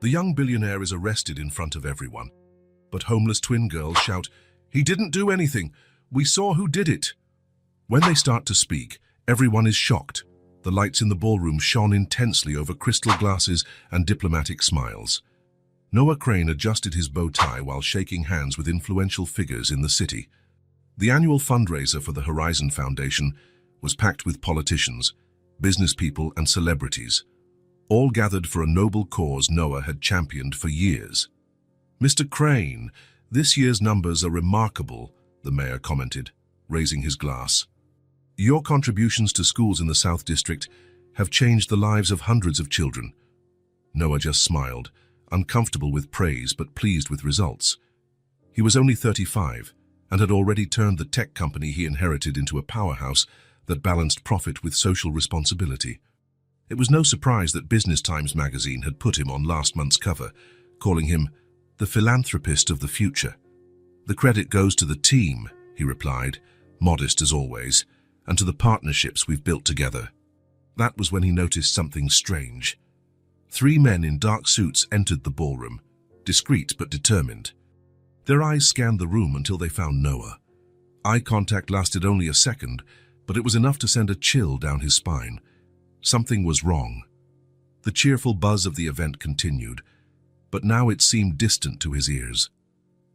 The young billionaire is arrested in front of everyone. But homeless twin girls shout, "He didn't do anything. We saw who did it." When they start to speak, everyone is shocked. The lights in the ballroom shone intensely over crystal glasses and diplomatic smiles. Noah Crane adjusted his bow tie while shaking hands with influential figures in the city. The annual fundraiser for the Horizon Foundation was packed with politicians, business people, and celebrities, all gathered for a noble cause Noah had championed for years. "Mr. Crane, this year's numbers are remarkable," the mayor commented, raising his glass. "Your contributions to schools in the South District have changed the lives of hundreds of children." Noah just smiled, uncomfortable with praise but pleased with results. He was only 35 and had already turned the tech company he inherited into a powerhouse that balanced profit with social responsibility. It was no surprise that Business Times magazine had put him on last month's cover, calling him the philanthropist of the future. "The credit goes to the team," he replied, modest as always, "and to the partnerships we've built together." That was when he noticed something strange. 3 men in dark suits entered the ballroom, discreet but determined. Their eyes scanned the room until they found Noah. Eye contact lasted only a second, but it was enough to send a chill down his spine. Something was wrong. The cheerful buzz of the event continued, but now it seemed distant to his ears.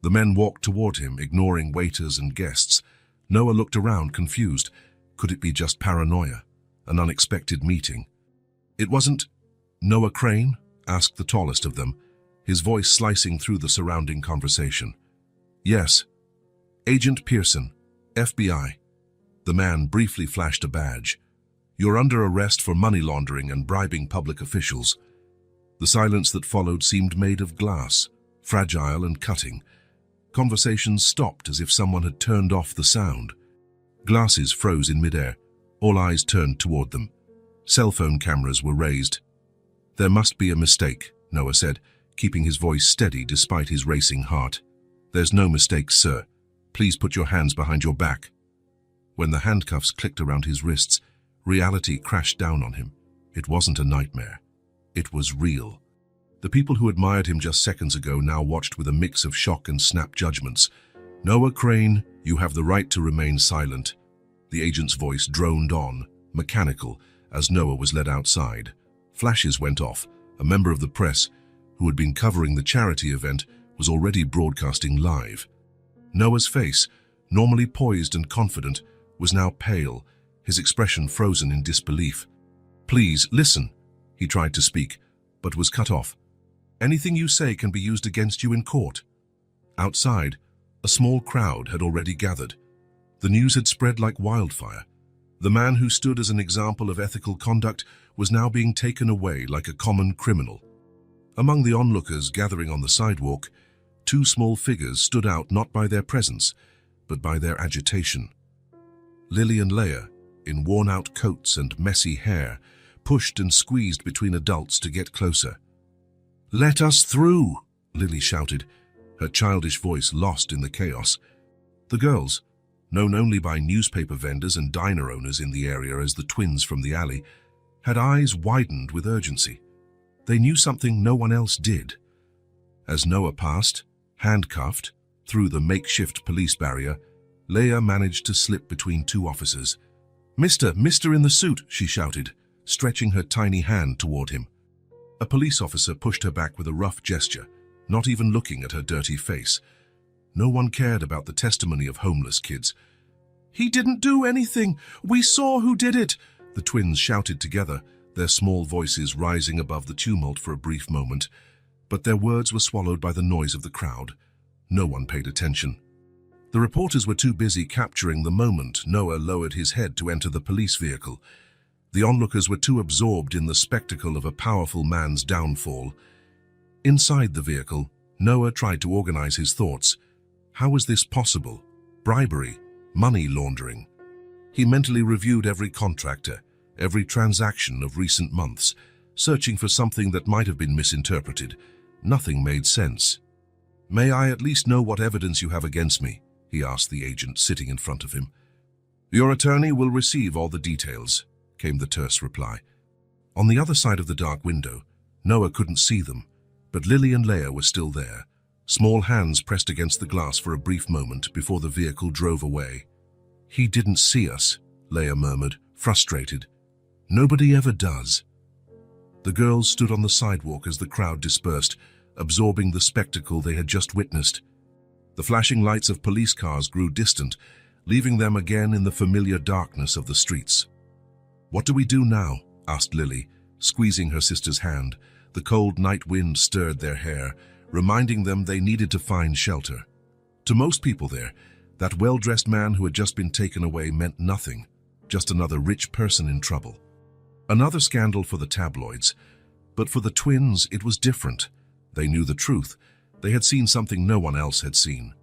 The men walked toward him, ignoring waiters and guests. Noah looked around, confused. Could it be just paranoia? An unexpected meeting? "It wasn't Noah Crane?" asked the tallest of them, his voice slicing through the surrounding conversation. "Yes. Agent Pearson, FBI." The man briefly flashed a badge. "You're under arrest for money laundering and bribing public officials." The silence that followed seemed made of glass, fragile and cutting. Conversations stopped as if someone had turned off the sound. Glasses froze in midair. All eyes turned toward them. Cell phone cameras were raised. "There must be a mistake," Noah said, keeping his voice steady despite his racing heart. "There's no mistake, sir. Please put your hands behind your back." When the handcuffs clicked around his wrists, reality crashed down on him. It wasn't a nightmare. It was real. The people who admired him just seconds ago now watched with a mix of shock and snap judgments. "Noah Crane, you have the right to remain silent." The agent's voice droned on, mechanical, as Noah was led outside. Flashes went off. A member of the press, who had been covering the charity event, was already broadcasting live. Noah's face, normally poised and confident, was now pale, his expression frozen in disbelief. "Please, listen," he tried to speak, but was cut off. "Anything you say can be used against you in court." Outside, a small crowd had already gathered. The news had spread like wildfire. The man who stood as an example of ethical conduct was now being taken away like a common criminal. Among the onlookers gathering on the sidewalk, 2 small figures stood out not by their presence, but by their agitation. Lily and Leia, in worn-out coats and messy hair, pushed and squeezed between adults to get closer. "Let us through," Lily shouted, her childish voice lost in the chaos. The girls, known only by newspaper vendors and diner owners in the area as the twins from the alley, had eyes widened with urgency. They knew something no one else did. As Noah passed, handcuffed, through the makeshift police barrier, Leia managed to slip between 2 officers. Mister in the suit," she shouted, stretching her tiny hand toward him. A police officer pushed her back with a rough gesture, not even looking at her dirty face. No one cared about the testimony of homeless kids. "He didn't do anything! We saw who did it!" The twins shouted together, their small voices rising above the tumult for a brief moment. But their words were swallowed by the noise of the crowd. No one paid attention. The reporters were too busy capturing the moment Noah lowered his head to enter the police vehicle. The onlookers were too absorbed in the spectacle of a powerful man's downfall. Inside the vehicle, Noah tried to organize his thoughts. How was this possible? Bribery, money laundering. He mentally reviewed every contractor, every transaction of recent months, searching for something that might have been misinterpreted. Nothing made sense. "May I at least know what evidence you have against me?" he asked the agent sitting in front of him. "Your attorney will receive all the details," came the terse reply. On the other side of the dark window, Noah couldn't see them, But Lily and Leia were still there. Small hands pressed against the glass for a brief moment before the vehicle drove away. "He didn't see us," Leia murmured, frustrated. "Nobody ever does." The girls stood on the sidewalk as the crowd dispersed, absorbing the spectacle they had just witnessed. The flashing lights of police cars grew distant, leaving them again in the familiar darkness of the streets. "What do we do now?" asked Lily, squeezing her sister's hand. The cold night wind stirred their hair, reminding them they needed to find shelter. To most people there, that well-dressed man who had just been taken away meant nothing, just another rich person in trouble. Another scandal for the tabloids, but for the twins it was different. They knew the truth. They had seen something no one else had seen.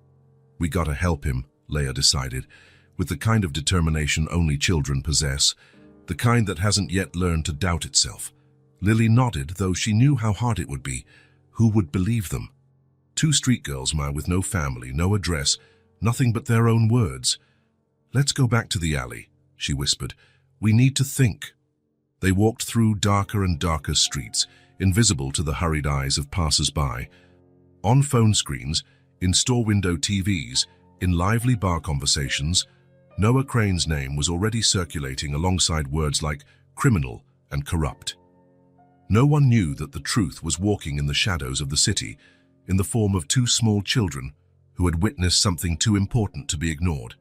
"We gotta help him," Leia decided, with the kind of determination only children possess, the kind that hasn't yet learned to doubt itself. Lily nodded, though she knew how hard it would be. Who would believe them? Two street girls, Ma, with no family, no address, nothing but their own words. "Let's go back to the alley," she whispered. "We need to think." They walked through darker and darker streets, invisible to the hurried eyes of passers-by. On phone screens, in store window TVs, in lively bar conversations, Noah Crane's name was already circulating alongside words like criminal and corrupt. No one knew that the truth was walking in the shadows of the city, in the form of two small children who had witnessed something too important to be ignored.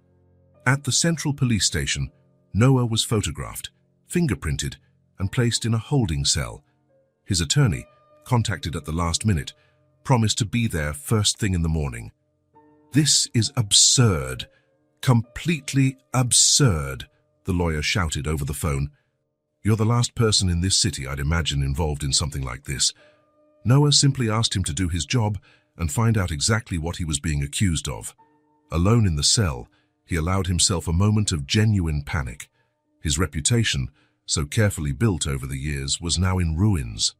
At the central police station, Noah was photographed, fingerprinted, and placed in a holding cell. His attorney, contacted at the last minute, promised to be there first thing in the morning. "This is absurd. Completely absurd," the lawyer shouted over the phone. "You're the last person in this city I'd imagine involved in something like this." Noah simply asked him to do his job and find out exactly what he was being accused of. Alone in the cell, he allowed himself a moment of genuine panic. His reputation, so carefully built over the years, was now in ruins.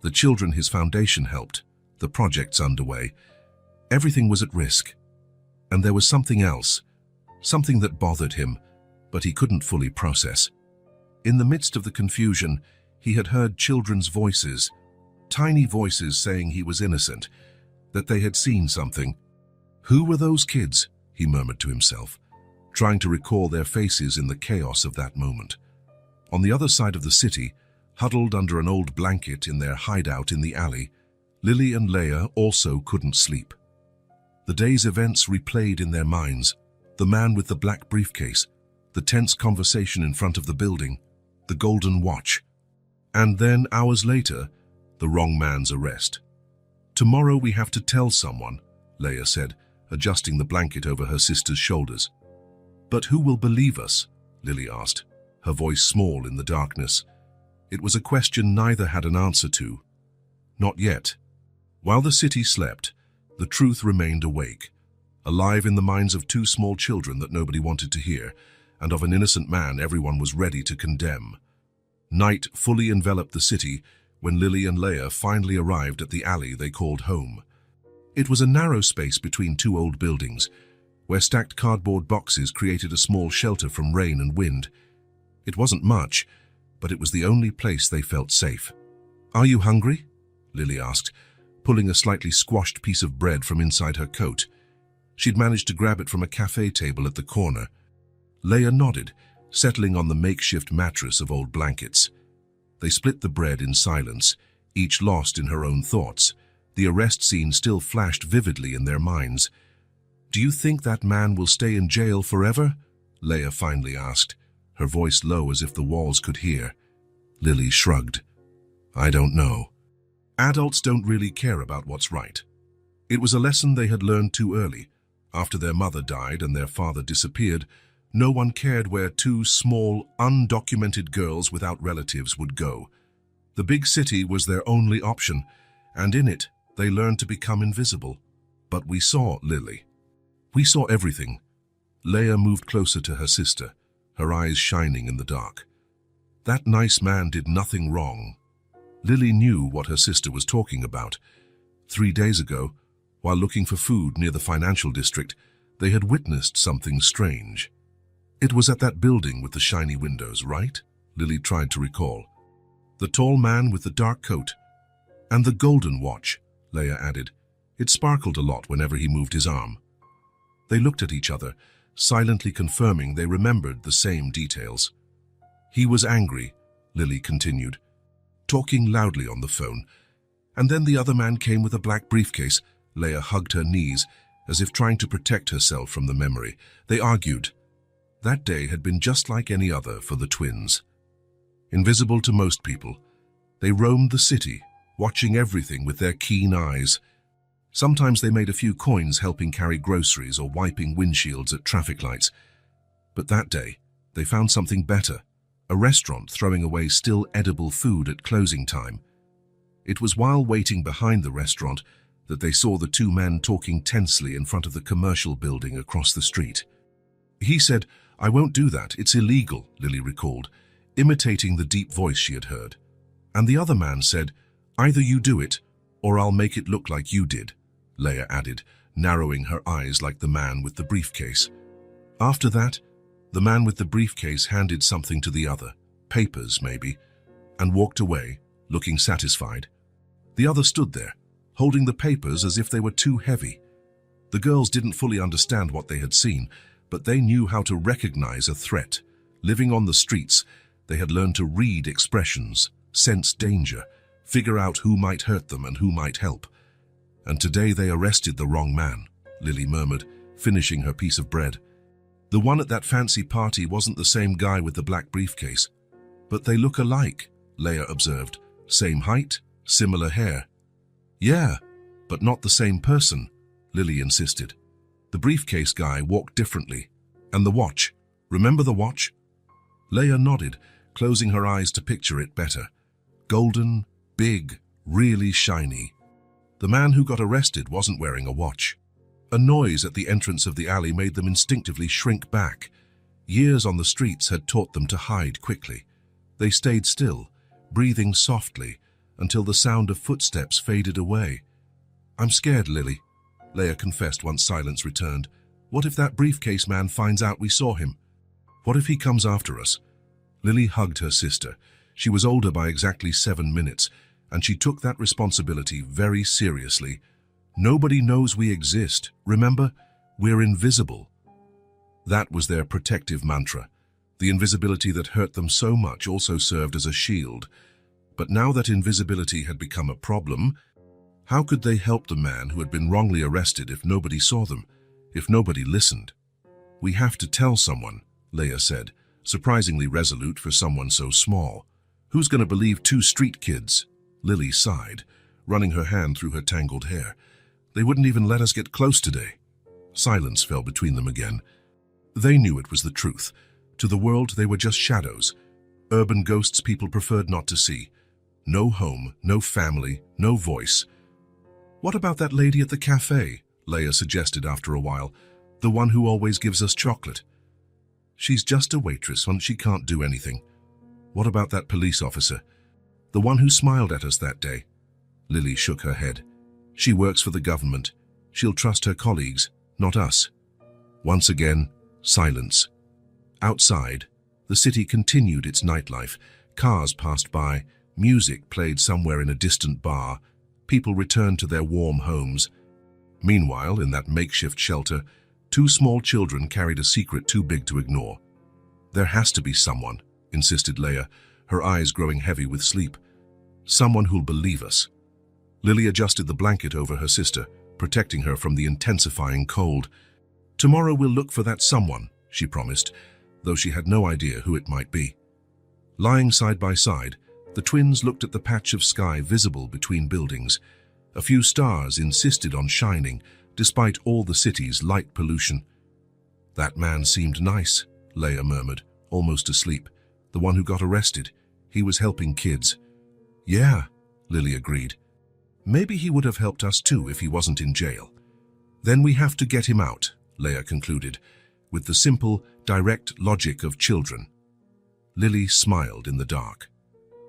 The children his foundation helped, the projects underway, everything was at risk. And there was something else, something that bothered him, but he couldn't fully process. In the midst of the confusion, he had heard children's voices, tiny voices saying he was innocent, that they had seen something. Who were those kids? He murmured to himself, trying to recall their faces in the chaos of that moment. On the other side of the city, huddled under an old blanket in their hideout in the alley, Lily and Leia also couldn't sleep. The day's events replayed in their minds: the man with the black briefcase, the tense conversation in front of the building, the golden watch. And then, hours later, the wrong man's arrest. "Tomorrow we have to tell someone," Leia said, adjusting the blanket over her sister's shoulders. "But who will believe us?" Lily asked, her voice small in the darkness. It was a question neither had an answer to. Not yet. While the city slept, the truth remained awake, alive in the minds of two small children that nobody wanted to hear, and of an innocent man everyone was ready to condemn. Night fully enveloped the city when Lily and Leia finally arrived at the alley they called home. It was a narrow space between two old buildings, where stacked cardboard boxes created a small shelter from rain and wind. It wasn't much, but it was the only place they felt safe. "Are you hungry?" Lily asked, pulling a slightly squashed piece of bread from inside her coat. She'd managed to grab it from a cafe table at the corner. Leia nodded, settling on the makeshift mattress of old blankets. They split the bread in silence, each lost in her own thoughts. The arrest scene still flashed vividly in their minds. "Do you think that man will stay in jail forever?" Leia finally asked, her voice low as if the walls could hear. Lily shrugged. "I don't know. Adults don't really care about what's right." It was a lesson they had learned too early. After their mother died and their father disappeared, no one cared where two small, undocumented girls without relatives would go. The big city was their only option, and in it, they learned to become invisible. But we saw Lily. We saw everything. Leia moved closer to her sister, her eyes shining in the dark. That nice man did nothing wrong. Lily knew what her sister was talking about. 3 days ago, while looking for food near the financial district, they had witnessed something strange. It was at that building with the shiny windows, right? Lily tried to recall. The tall man with the dark coat. And the golden watch, Leia added. It sparkled a lot whenever he moved his arm. They looked at each other, silently confirming they remembered the same details. He was angry, Lily continued, talking loudly on the phone. And then the other man came with a black briefcase. Leia hugged her knees, as if trying to protect herself from the memory. They argued. That day had been just like any other for the twins. Invisible to most people, they roamed the city, watching everything with their keen eyes. Sometimes they made a few coins helping carry groceries or wiping windshields at traffic lights. But that day, they found something better, a restaurant throwing away still edible food at closing time. It was while waiting behind the restaurant that they saw the two men talking tensely in front of the commercial building across the street. He said, "I won't do that, it's illegal," Lily recalled, imitating the deep voice she had heard. And the other man said, "Either you do it, or I'll make it look like you did," Leia added, narrowing her eyes like the man with the briefcase. After that, the man with the briefcase handed something to the other, papers maybe, and walked away, looking satisfied. The other stood there, holding the papers as if they were too heavy. The girls didn't fully understand what they had seen, but they knew how to recognize a threat. Living on the streets, they had learned to read expressions, sense danger, figure out who might hurt them and who might help. And today they arrested the wrong man, Lily murmured, finishing her piece of bread. The one at that fancy party wasn't the same guy with the black briefcase. But they look alike, Leia observed. Same height, similar hair. Yeah, but not the same person, Lily insisted. The briefcase guy walked differently. And the watch, remember the watch? Leia nodded, closing her eyes to picture it better. Golden, big, really shiny. The man who got arrested wasn't wearing a watch. A noise at the entrance of the alley made them instinctively shrink back. Years on the streets had taught them to hide quickly. They stayed still, breathing softly, until the sound of footsteps faded away. "I'm scared, Lily," Leia confessed once silence returned. "What if that briefcase man finds out we saw him? What if he comes after us?" Lily hugged her sister. She was older by exactly 7 minutes, and she took that responsibility very seriously. Nobody knows we exist. Remember, we're invisible. That was their protective mantra. The invisibility that hurt them so much also served as a shield. But now that invisibility had become a problem, how could they help the man who had been wrongly arrested if nobody saw them, if nobody listened? "We have to tell someone," Leia said, surprisingly resolute for someone so small. "Who's going to believe 2 street kids?" Lily sighed, running her hand through her tangled hair. "They wouldn't even let us get close today." Silence fell between them again. They knew it was the truth. To the world, they were just shadows. Urban ghosts people preferred not to see. No home, no family, no voice. "What about that lady at the cafe?" Leia suggested after a while. "The one who always gives us chocolate." "She's just a waitress and she can't do anything." "What about that police officer? The one who smiled at us that day?" Lily shook her head. "She works for the government. She'll trust her colleagues, not us." Once again, silence. Outside, the city continued its nightlife. Cars passed by, music played somewhere in a distant bar. People returned to their warm homes. Meanwhile, in that makeshift shelter, 2 small children carried a secret too big to ignore. "There has to be someone," insisted Leia, her eyes growing heavy with sleep. "Someone who'll believe us." Lily adjusted the blanket over her sister, protecting her from the intensifying cold. "Tomorrow we'll look for that someone," she promised, though she had no idea who it might be. Lying side by side, the twins looked at the patch of sky visible between buildings. A few stars insisted on shining, despite all the city's light pollution. "That man seemed nice," Leia murmured, almost asleep. "The one who got arrested. He was helping kids." "Yeah," Lily agreed. "Maybe he would have helped us too if he wasn't in jail." "Then we have to get him out," Leia concluded, with the simple, direct logic of children. Lily smiled in the dark.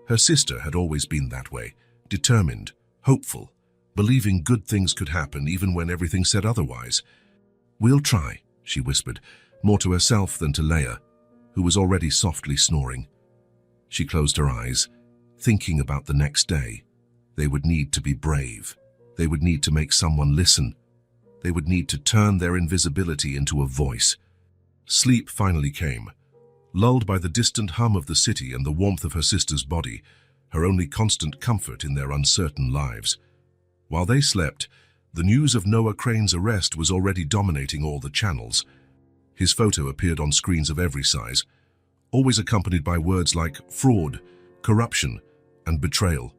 Her sister had always been that way, determined, hopeful, believing good things could happen even when everything said otherwise. "We'll try," she whispered, more to herself than to Leia, who was already softly snoring. She closed her eyes, thinking about the next day. They would need to be brave. They would need to make someone listen. They would need to turn their invisibility into a voice. Sleep finally came. Lulled by the distant hum of the city and the warmth of her sister's body, her only constant comfort in their uncertain lives. While they slept, the news of Noah Crane's arrest was already dominating all the channels. His photo appeared on screens of every size, always accompanied by words like fraud, corruption, and betrayal.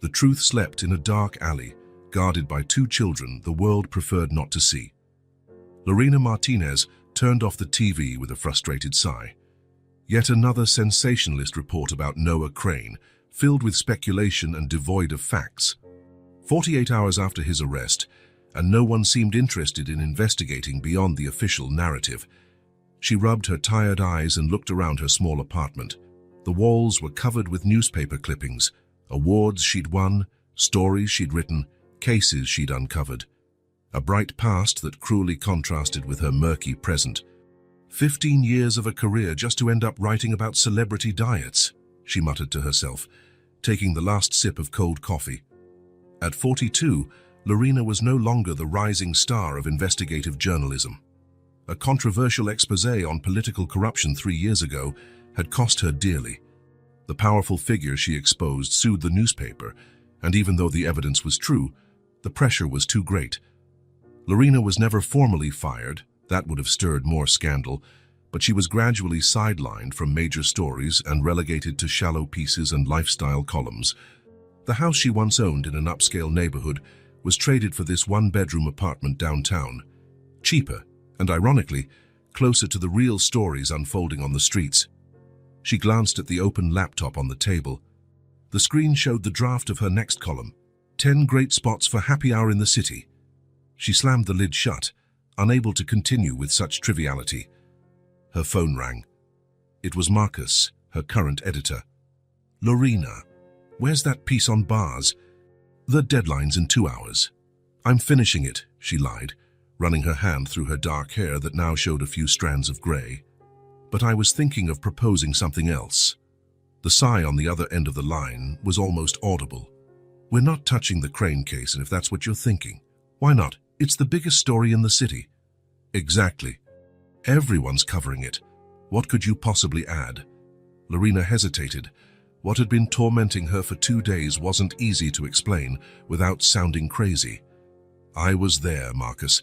The truth slept in a dark alley, guarded by two children the world preferred not to see. Lorena Martinez turned off the TV with a frustrated sigh. Yet another sensationalist report about Noah Crane, filled with speculation and devoid of facts. 48 hours after his arrest, and no one seemed interested in investigating beyond the official narrative. She rubbed her tired eyes and looked around her small apartment. The walls were covered with newspaper clippings, awards she'd won, stories she'd written, cases she'd uncovered. A bright past that cruelly contrasted with her murky present. 15 years of a career just to end up writing about celebrity diets, she muttered to herself, taking the last sip of cold coffee. At 42, Lorena was no longer the rising star of investigative journalism. A controversial exposé on political corruption 3 years ago had cost her dearly. The powerful figure she exposed sued the newspaper, and even though the evidence was true, the pressure was too great. Lorena was never formally fired, that would have stirred more scandal, but she was gradually sidelined from major stories and relegated to shallow pieces and lifestyle columns. The house she once owned in an upscale neighborhood was traded for this one-bedroom apartment downtown, cheaper and, ironically, closer to the real stories unfolding on the streets. She glanced at the open laptop on the table. The screen showed the draft of her next column, 10 great spots for happy hour in the city. She slammed the lid shut, unable to continue with such triviality. Her phone rang. It was Marcus, her current editor. "Lorena, where's that piece on bars?" "The deadline's in 2 hours." "I'm finishing it," she lied, running her hand through her dark hair that now showed a few strands of gray. "But I was thinking of proposing something else." The sigh on the other end of the line was almost audible. "We're not touching the Crane case, and if that's what you're thinking, why not? It's the biggest story in the city." "Exactly. Everyone's covering it. What could you possibly add?" Lorena hesitated. What had been tormenting her for 2 days wasn't easy to explain without sounding crazy. "I was there, Marcus,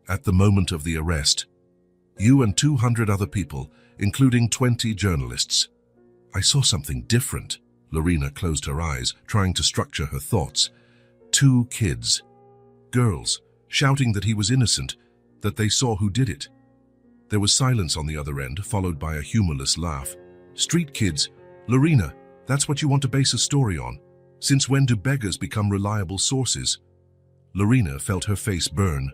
at the moment of the arrest. You and 200 other people, including 20 journalists. I saw something different." Lorena closed her eyes, trying to structure her thoughts. 2 kids. Girls, shouting that he was innocent, that they saw who did it. There was silence on the other end, followed by a humorless laugh. "Street kids. Lorena, that's what you want to base a story on. Since when do beggars become reliable sources?" Lorena felt her face burn.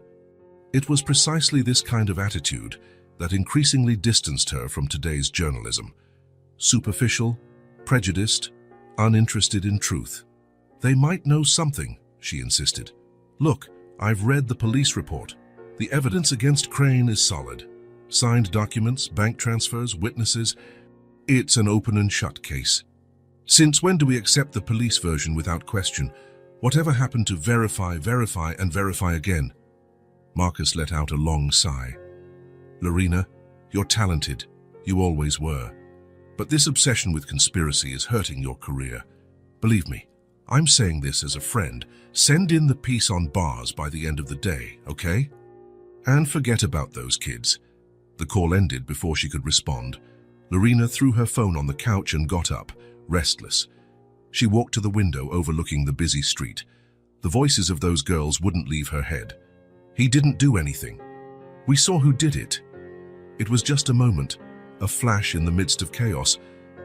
It was precisely this kind of attitude that increasingly distanced her from today's journalism. Superficial, prejudiced, uninterested in truth. "They might know something," she insisted. "Look, I've read the police report. The evidence against Crane is solid. Signed documents, bank transfers, witnesses. It's an open and shut case. Since when do we accept the police version without question? Whatever happened to verify, verify, and verify again?" Marcus let out a long sigh. "Lorena, you're talented. You always were. But this obsession with conspiracy is hurting your career. Believe me, I'm saying this as a friend. Send in the piece on bars by the end of the day, okay? And forget about those kids." The call ended before she could respond. Lorena threw her phone on the couch and got up, restless. She walked to the window overlooking the busy street. The voices of those girls wouldn't leave her head. "He didn't do anything. We saw who did it." It was just a moment, a flash in the midst of chaos,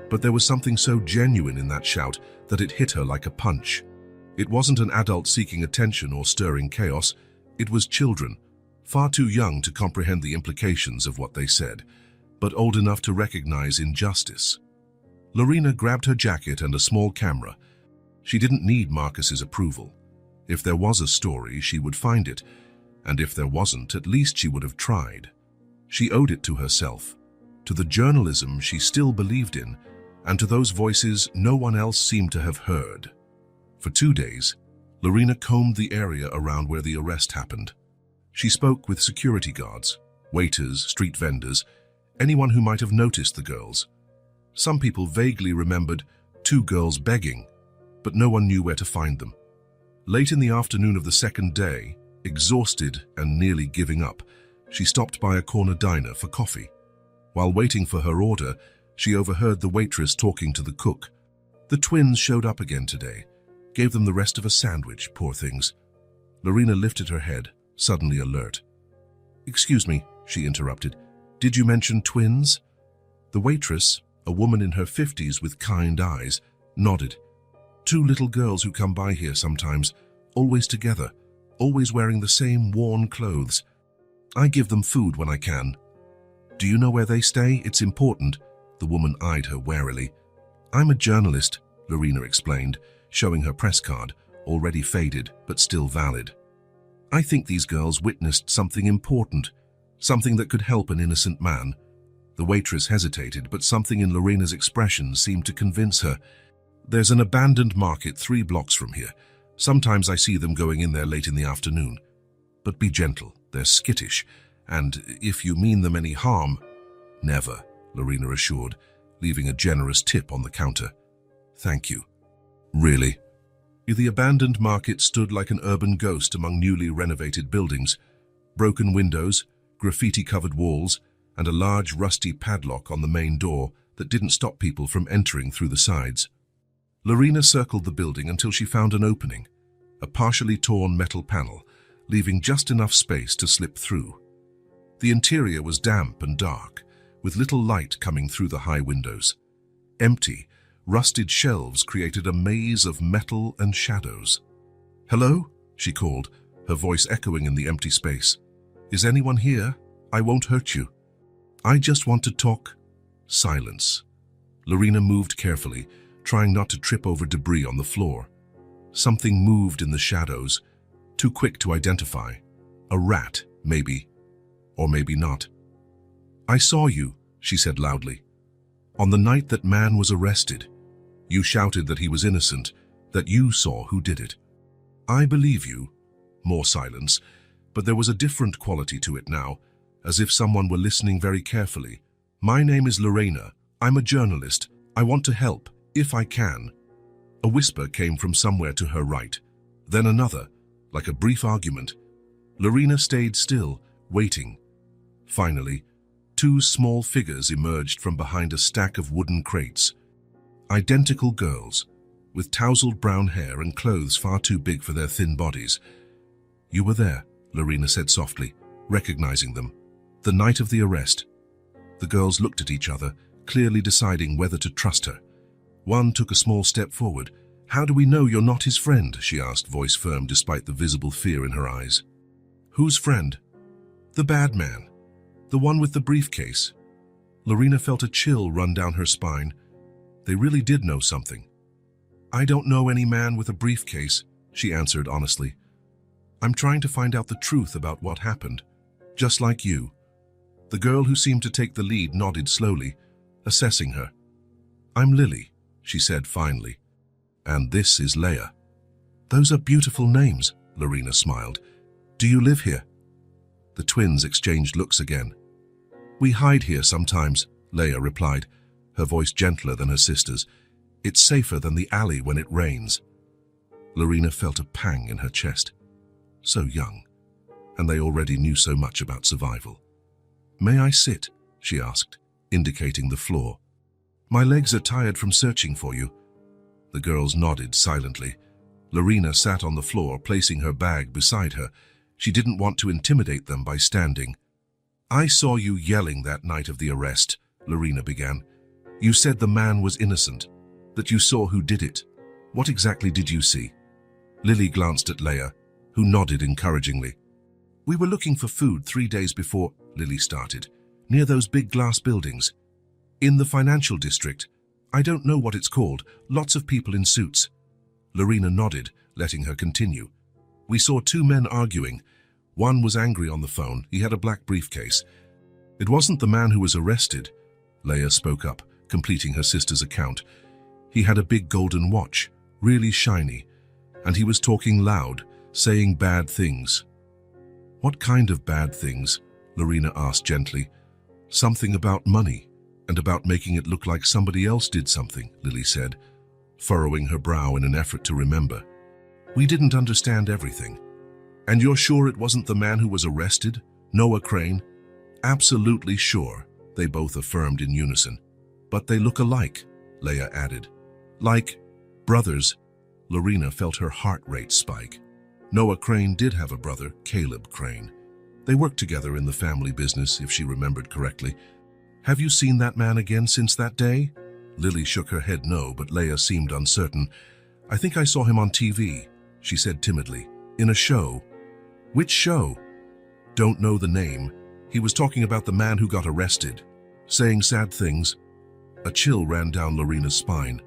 but there was something so genuine in that shout that it hit her like a punch. It wasn't an adult seeking attention or stirring chaos. It was children, far too young to comprehend the implications of what they said, but old enough to recognize injustice. Lorena grabbed her jacket and a small camera. She didn't need Marcus's approval. If there was a story, she would find it, and if there wasn't, at least she would have tried. She owed it to herself, to the journalism she still believed in, and to those voices no one else seemed to have heard. For 2 days, Lorena combed the area around where the arrest happened. She spoke with security guards, waiters, street vendors, anyone who might have noticed the girls. Some people vaguely remembered 2 girls begging, but no one knew where to find them. Late in the afternoon of the second day, exhausted and nearly giving up, she stopped by a corner diner for coffee. While waiting for her order, she overheard the waitress talking to the cook. The twins showed up again today, gave them the rest of a sandwich, poor things. Lorena lifted her head, suddenly alert. "Excuse me," she interrupted. "Did you mention twins?" The waitress, a woman in her 50s with kind eyes, nodded. "2 little girls who come by here sometimes, always together, always wearing the same worn clothes. I give them food when I can." "Do you know where they stay? It's important." The woman eyed her warily. "I'm a journalist," Lorena explained, showing her press card, already faded but still valid. "I think these girls witnessed something important, something that could help an innocent man." The waitress hesitated, but something in Lorena's expression seemed to convince her. "There's an abandoned market 3 blocks from here. Sometimes I see them going in there late in the afternoon. But be gentle, they're skittish, and if you mean them any harm—" "Never," Lorena assured, leaving a generous tip on the counter. "Thank you." "Really?" The abandoned market stood like an urban ghost among newly renovated buildings. Broken windows, graffiti-covered walls, and a large rusty padlock on the main door that didn't stop people from entering through the sides. Lorena circled the building until she found an opening, a partially torn metal panel, leaving just enough space to slip through. The interior was damp and dark, with little light coming through the high windows. Empty, rusted shelves created a maze of metal and shadows. "Hello?" she called, her voice echoing in the empty space. "Is anyone here? I won't hurt you." "I just want to talk." Silence. Lorena moved carefully, trying not to trip over debris on the floor. Something moved in the shadows, too quick to identify. A rat, maybe. Or maybe not. "I saw you," she said loudly. "On the night that man was arrested. You shouted that he was innocent, that you saw who did it." "I believe you." More silence, but there was a different quality to it now, as if someone were listening very carefully. "My name is Lorena. I'm a journalist. I want to help, if I can." A whisper came from somewhere to her right, then another, like a brief argument. Lorena stayed still, waiting. Finally, 2 small figures emerged from behind a stack of wooden crates. Identical girls, with tousled brown hair and clothes far too big for their thin bodies. "You were there," Lorena said softly, recognizing them. "The night of the arrest." The girls looked at each other, clearly deciding whether to trust her. One took a small step forward. "How do we know you're not his friend?" she asked, voice firm despite the visible fear in her eyes. "Whose friend?" "The bad man. The one with the briefcase." Lorena felt a chill run down her spine. They really did know something. "I don't know any man with a briefcase," she answered honestly. "I'm trying to find out the truth about what happened, just like you." The girl who seemed to take the lead nodded slowly, assessing her. "I'm Lily," she said finally. "And this is Leia." "Those are beautiful names," Lorena smiled. "Do you live here?" The twins exchanged looks again. "We hide here sometimes," Leia replied, her voice gentler than her sister's. "It's safer than the alley when it rains." Lorena felt a pang in her chest. So young, and they already knew so much about survival. "May I sit?" she asked, indicating the floor. "My legs are tired from searching for you." The girls nodded silently. Lorena sat on the floor, placing her bag beside her. She didn't want to intimidate them by standing. "I saw you yelling that night of the arrest," Lorena began. "You said the man was innocent, that you saw who did it. What exactly did you see?" Lily glanced at Leia, who nodded encouragingly. "We were looking for food 3 days before," Lily started, "near those big glass buildings. In the financial district. I don't know what it's called, lots of people in suits." Lorena nodded, letting her continue. "We saw 2 men arguing. One was angry on the phone. He had a black briefcase. It wasn't the man who was arrested," Leia spoke up, completing her sister's account. "He had a big golden watch, really shiny. and he was talking loud, saying bad things. What kind of bad things? Lorena asked gently. Something about money, and about making it look like somebody else did something, Lily said, furrowing her brow in an effort to remember. We didn't understand everything. And you're sure it wasn't the man who was arrested, Noah Crane? Absolutely sure, they both affirmed in unison. But they look alike, Leah added. Like brothers. Lorena felt her heart rate spike. Noah Crane did have a brother, Caleb Crane. They worked together in the family business, if she remembered correctly. Have you seen that man again since that day? Lily shook her head no, but Leah seemed uncertain. I think I saw him on TV, she said timidly. In a show. Which show? Don't know the name. He was talking about the man who got arrested, saying sad things. A chill ran down Lorena's spine.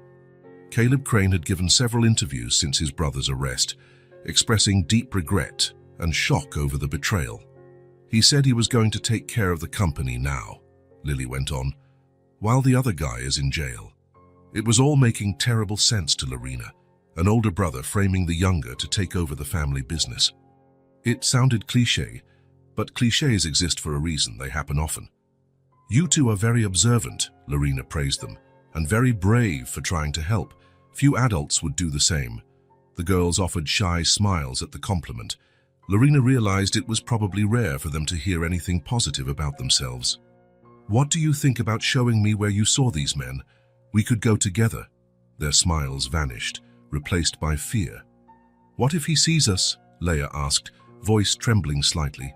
Caleb Crane had given several interviews since his brother's arrest, expressing deep regret and shock over the betrayal. He said he was going to take care of the company now, Lily went on, while the other guy is in jail. It was all making terrible sense to Lorena, an older brother framing the younger to take over the family business. It sounded cliché, but clichés exist for a reason. They happen often. You two are very observant, Lorena praised them, and very brave for trying to help. Few adults would do the same. The girls offered shy smiles at the compliment. Lorena realized it was probably rare for them to hear anything positive about themselves. What do you think about showing me where you saw these men? We could go together. Their smiles vanished, replaced by fear. What if he sees us? Leah asked, voice trembling slightly.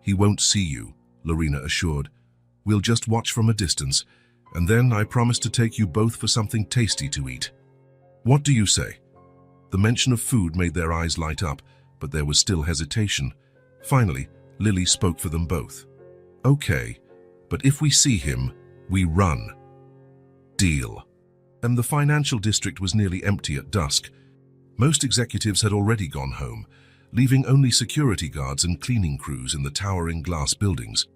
He won't see you, Lorena assured. We'll just watch from a distance, and then I promise to take you both for something tasty to eat. What do you say? The mention of food made their eyes light up, but there was still hesitation. Finally, Lily spoke for them both. Okay, but if we see him, we run. Deal. And the financial district was nearly empty at dusk. Most executives had already gone home, leaving only security guards and cleaning crews in the towering glass buildings.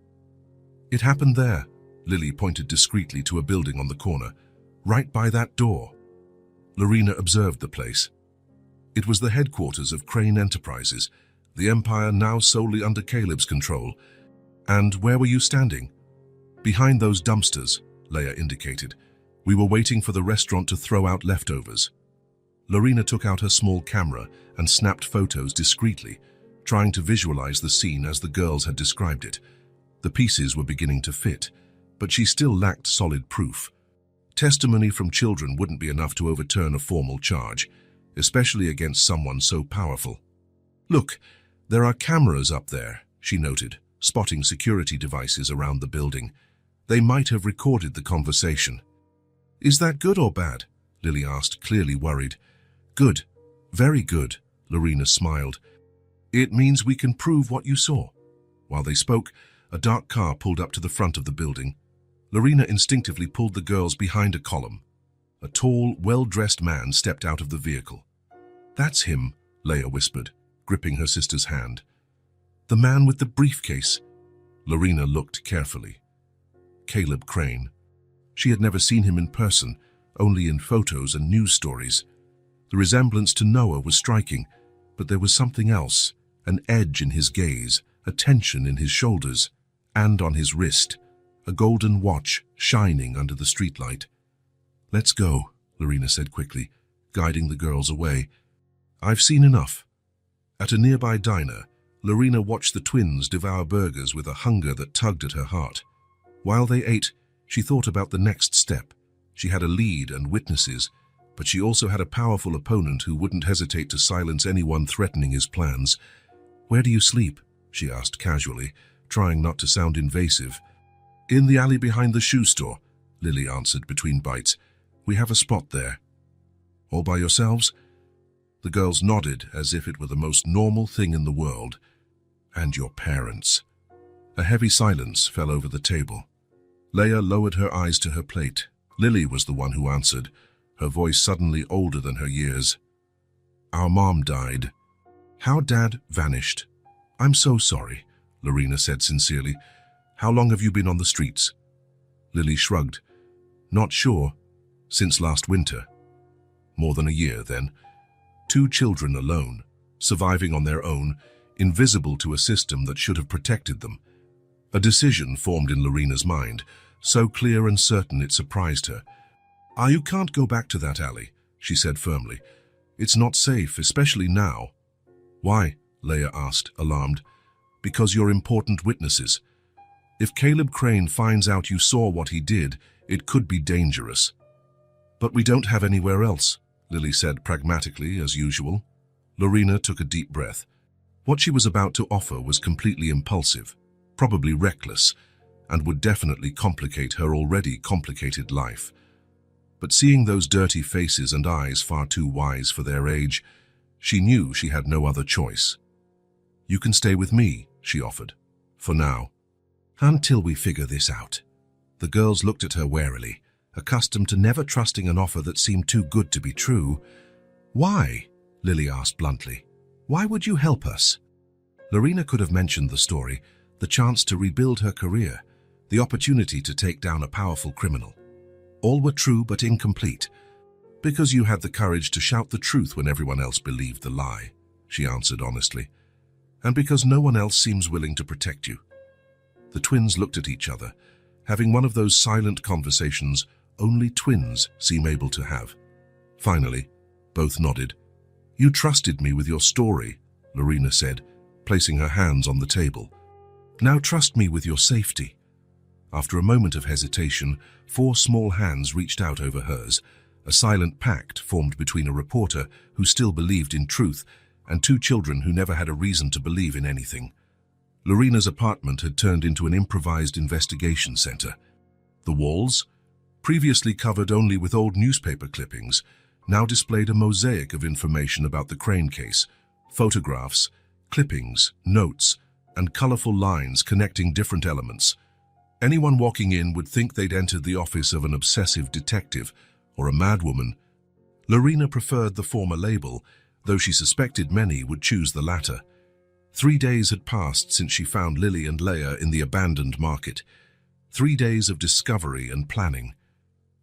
It happened there. Lily pointed discreetly to a building on the corner, right by that door. Lorena observed the place. It was the headquarters of Crane Enterprises, the empire now solely under Caleb's control. And where were you standing? Behind those dumpsters, Leah indicated. We were waiting for the restaurant to throw out leftovers. Lorena took out her small camera and snapped photos discreetly, trying to visualize the scene as the girls had described it. The pieces were beginning to fit, but she still lacked solid proof. Testimony from children wouldn't be enough to overturn a formal charge, especially against someone so powerful. Look, there are cameras up there, she noted, spotting security devices around the building. They might have recorded the conversation. Is that good or bad? Lily asked, clearly worried. Good. Very good, Lorena smiled. It means we can prove what you saw. While they spoke, a dark car pulled up to the front of the building. Lorena instinctively pulled the girls behind a column. A tall, well-dressed man stepped out of the vehicle. That's him, Leah whispered, gripping her sister's hand. The man with the briefcase. Lorena looked carefully. Caleb Crane. She had never seen him in person, only in photos and news stories. The resemblance to Noah was striking, but there was something else, an edge in his gaze, a tension in his shoulders, and on his wrist, a golden watch shining under the streetlight. Let's go, Lorena said quickly, guiding the girls away. I've seen enough. At a nearby diner, Lorena watched the twins devour burgers with a hunger that tugged at her heart. While they ate, she thought about the next step. She had a lead and witnesses, but she also had a powerful opponent who wouldn't hesitate to silence anyone threatening his plans. Where do you sleep? She asked casually, trying not to sound invasive. In the alley behind the shoe store, Lily answered between bites. We have a spot there. All by yourselves? The girls nodded as if it were the most normal thing in the world. And your parents. A heavy silence fell over the table. Leah lowered her eyes to her plate. Lily was the one who answered, her voice suddenly older than her years. Our mom died. How Dad vanished. I'm so sorry, Lorena said sincerely. How long have you been on the streets? Lily shrugged. Not sure. Since last winter. More than a year, then. 2 children alone, surviving on their own, invisible to a system that should have protected them. A decision formed in Lorena's mind, so clear and certain it surprised her. You can't go back to that alley," she said firmly. "It's not safe, especially now." "Why?" Leia asked, alarmed. "Because you're important witnesses. If Caleb Crane finds out you saw what he did, it could be dangerous." "But we don't have anywhere else," Lily said pragmatically, as usual. Lorena took a deep breath. What she was about to offer was completely impulsive, probably reckless, and would definitely complicate her already complicated life. But seeing those dirty faces and eyes far too wise for their age, she knew she had no other choice. "You can stay with me," she offered, "for now. Until we figure this out." The girls looked at her warily, accustomed to never trusting an offer that seemed too good to be true. "Why?" Lily asked bluntly. "Why would you help us?" Lorena could have mentioned the story, the chance to rebuild her career, the opportunity to take down a powerful criminal. All were true but incomplete. "Because you had the courage to shout the truth when everyone else believed the lie," she answered honestly. "And because no one else seems willing to protect you." The twins looked at each other, having one of those silent conversations only twins seem able to have. Finally, both nodded. "You trusted me with your story," Lorena said, placing her hands on the table. "Now trust me with your safety." After a moment of hesitation, 4 small hands reached out over hers, a silent pact formed between a reporter who still believed in truth and 2 children who never had a reason to believe in anything. Lorena's apartment had turned into an improvised investigation center. The walls, previously covered only with old newspaper clippings, now displayed a mosaic of information about the Crane case, photographs, clippings, notes, and colorful lines connecting different elements. Anyone walking in would think they'd entered the office of an obsessive detective or a madwoman. Lorena preferred the former label, though she suspected many would choose the latter. 3 days had passed since she found Lily and Leia in the abandoned market. 3 days of discovery and planning.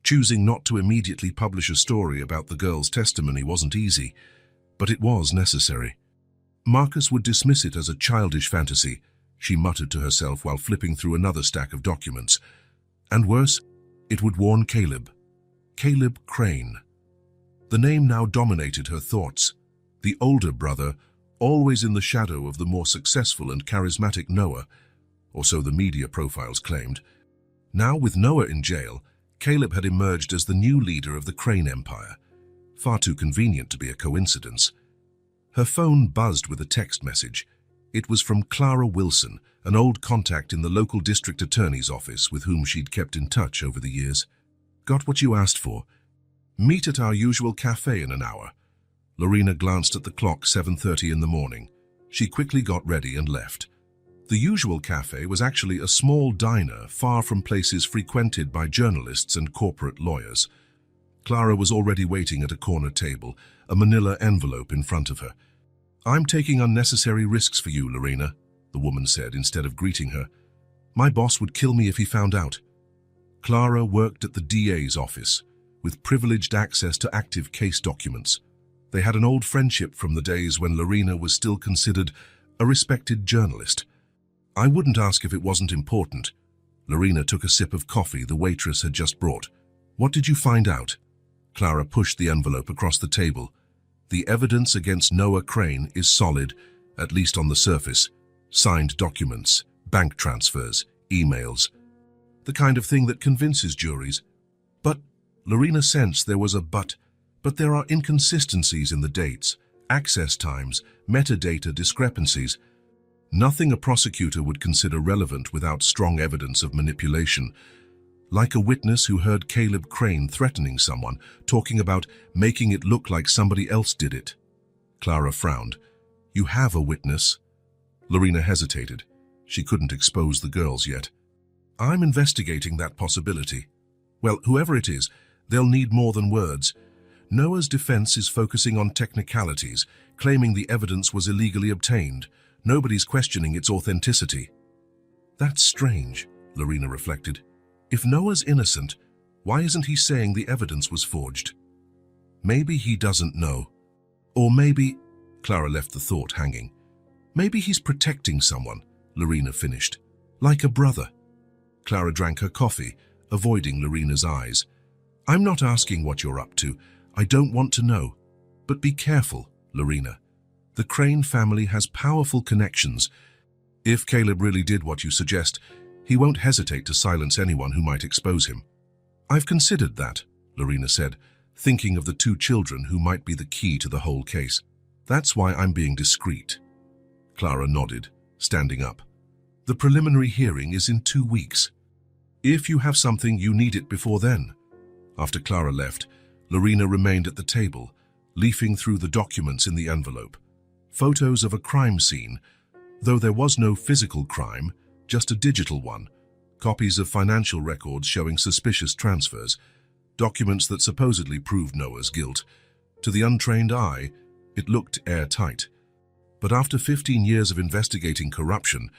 Choosing not to immediately publish a story about the girl's testimony wasn't easy, but it was necessary. Marcus would dismiss it as a childish fantasy, she muttered to herself while flipping through another stack of documents. And worse, it would warn Caleb. Caleb Crane. The name now dominated her thoughts. The older brother, always in the shadow of the more successful and charismatic Noah, or so the media profiles claimed. Now, with Noah in jail, Caleb had emerged as the new leader of the Crane Empire. Far too convenient to be a coincidence. Her phone buzzed with a text message. It was from Clara Wilson, an old contact in the local district attorney's office with whom she'd kept in touch over the years. "Got what you asked for. Meet at our usual cafe in an hour." Lorena glanced at the clock, 7:30 in the morning. She quickly got ready and left. The usual cafe was actually a small diner far from places frequented by journalists and corporate lawyers. Clara was already waiting at a corner table, a manila envelope in front of her. "I'm taking unnecessary risks for you, Lorena," the woman said instead of greeting her. "My boss would kill me if he found out." Clara worked at the DA's office, with privileged access to active case documents. They had an old friendship from the days when Lorena was still considered a respected journalist. "I wouldn't ask if it wasn't important." Lorena took a sip of coffee the waitress had just brought. "What did you find out?" Clara pushed the envelope across the table. "The evidence against Noah Crane is solid, at least on the surface. Signed documents, bank transfers, emails. The kind of thing that convinces juries. But," Lorena sensed there was a but there are inconsistencies in the dates, access times, metadata discrepancies. Nothing a prosecutor would consider relevant without strong evidence of manipulation. Like a witness who heard Caleb Crane threatening someone, talking about making it look like somebody else did it. Clara frowned. "You have a witness?" Lorena hesitated. She couldn't expose the girls yet. "I'm investigating that possibility. Well, whoever it is, they'll need more than words. Noah's defense is focusing on technicalities, claiming the evidence was illegally obtained. Nobody's questioning its authenticity." "That's strange," Lorena reflected. "If Noah's innocent, why isn't he saying the evidence was forged?" "Maybe he doesn't know. Or maybe, Clara left the thought hanging. Maybe he's protecting someone, Lorena finished. Like a brother. Clara drank her coffee, avoiding Lorena's eyes. I'm not asking what you're up to. I don't want to know. But be careful, Lorena. The Crane family has powerful connections. If Caleb really did what you suggest, he won't hesitate to silence anyone who might expose him. I've considered that, Lorena said, thinking of the two children who might be the key to the whole case. That's why I'm being discreet. Clara nodded, standing up. The preliminary hearing is in 2 weeks. If you have something, you need it before then. After Clara left, Lorena remained at the table, leafing through the documents in the envelope. Photos of a crime scene, though there was no physical crime, just a digital one. Copies of financial records showing suspicious transfers, documents that supposedly proved Noah's guilt. To the untrained eye, it looked airtight. But after 15 years of investigating corruption,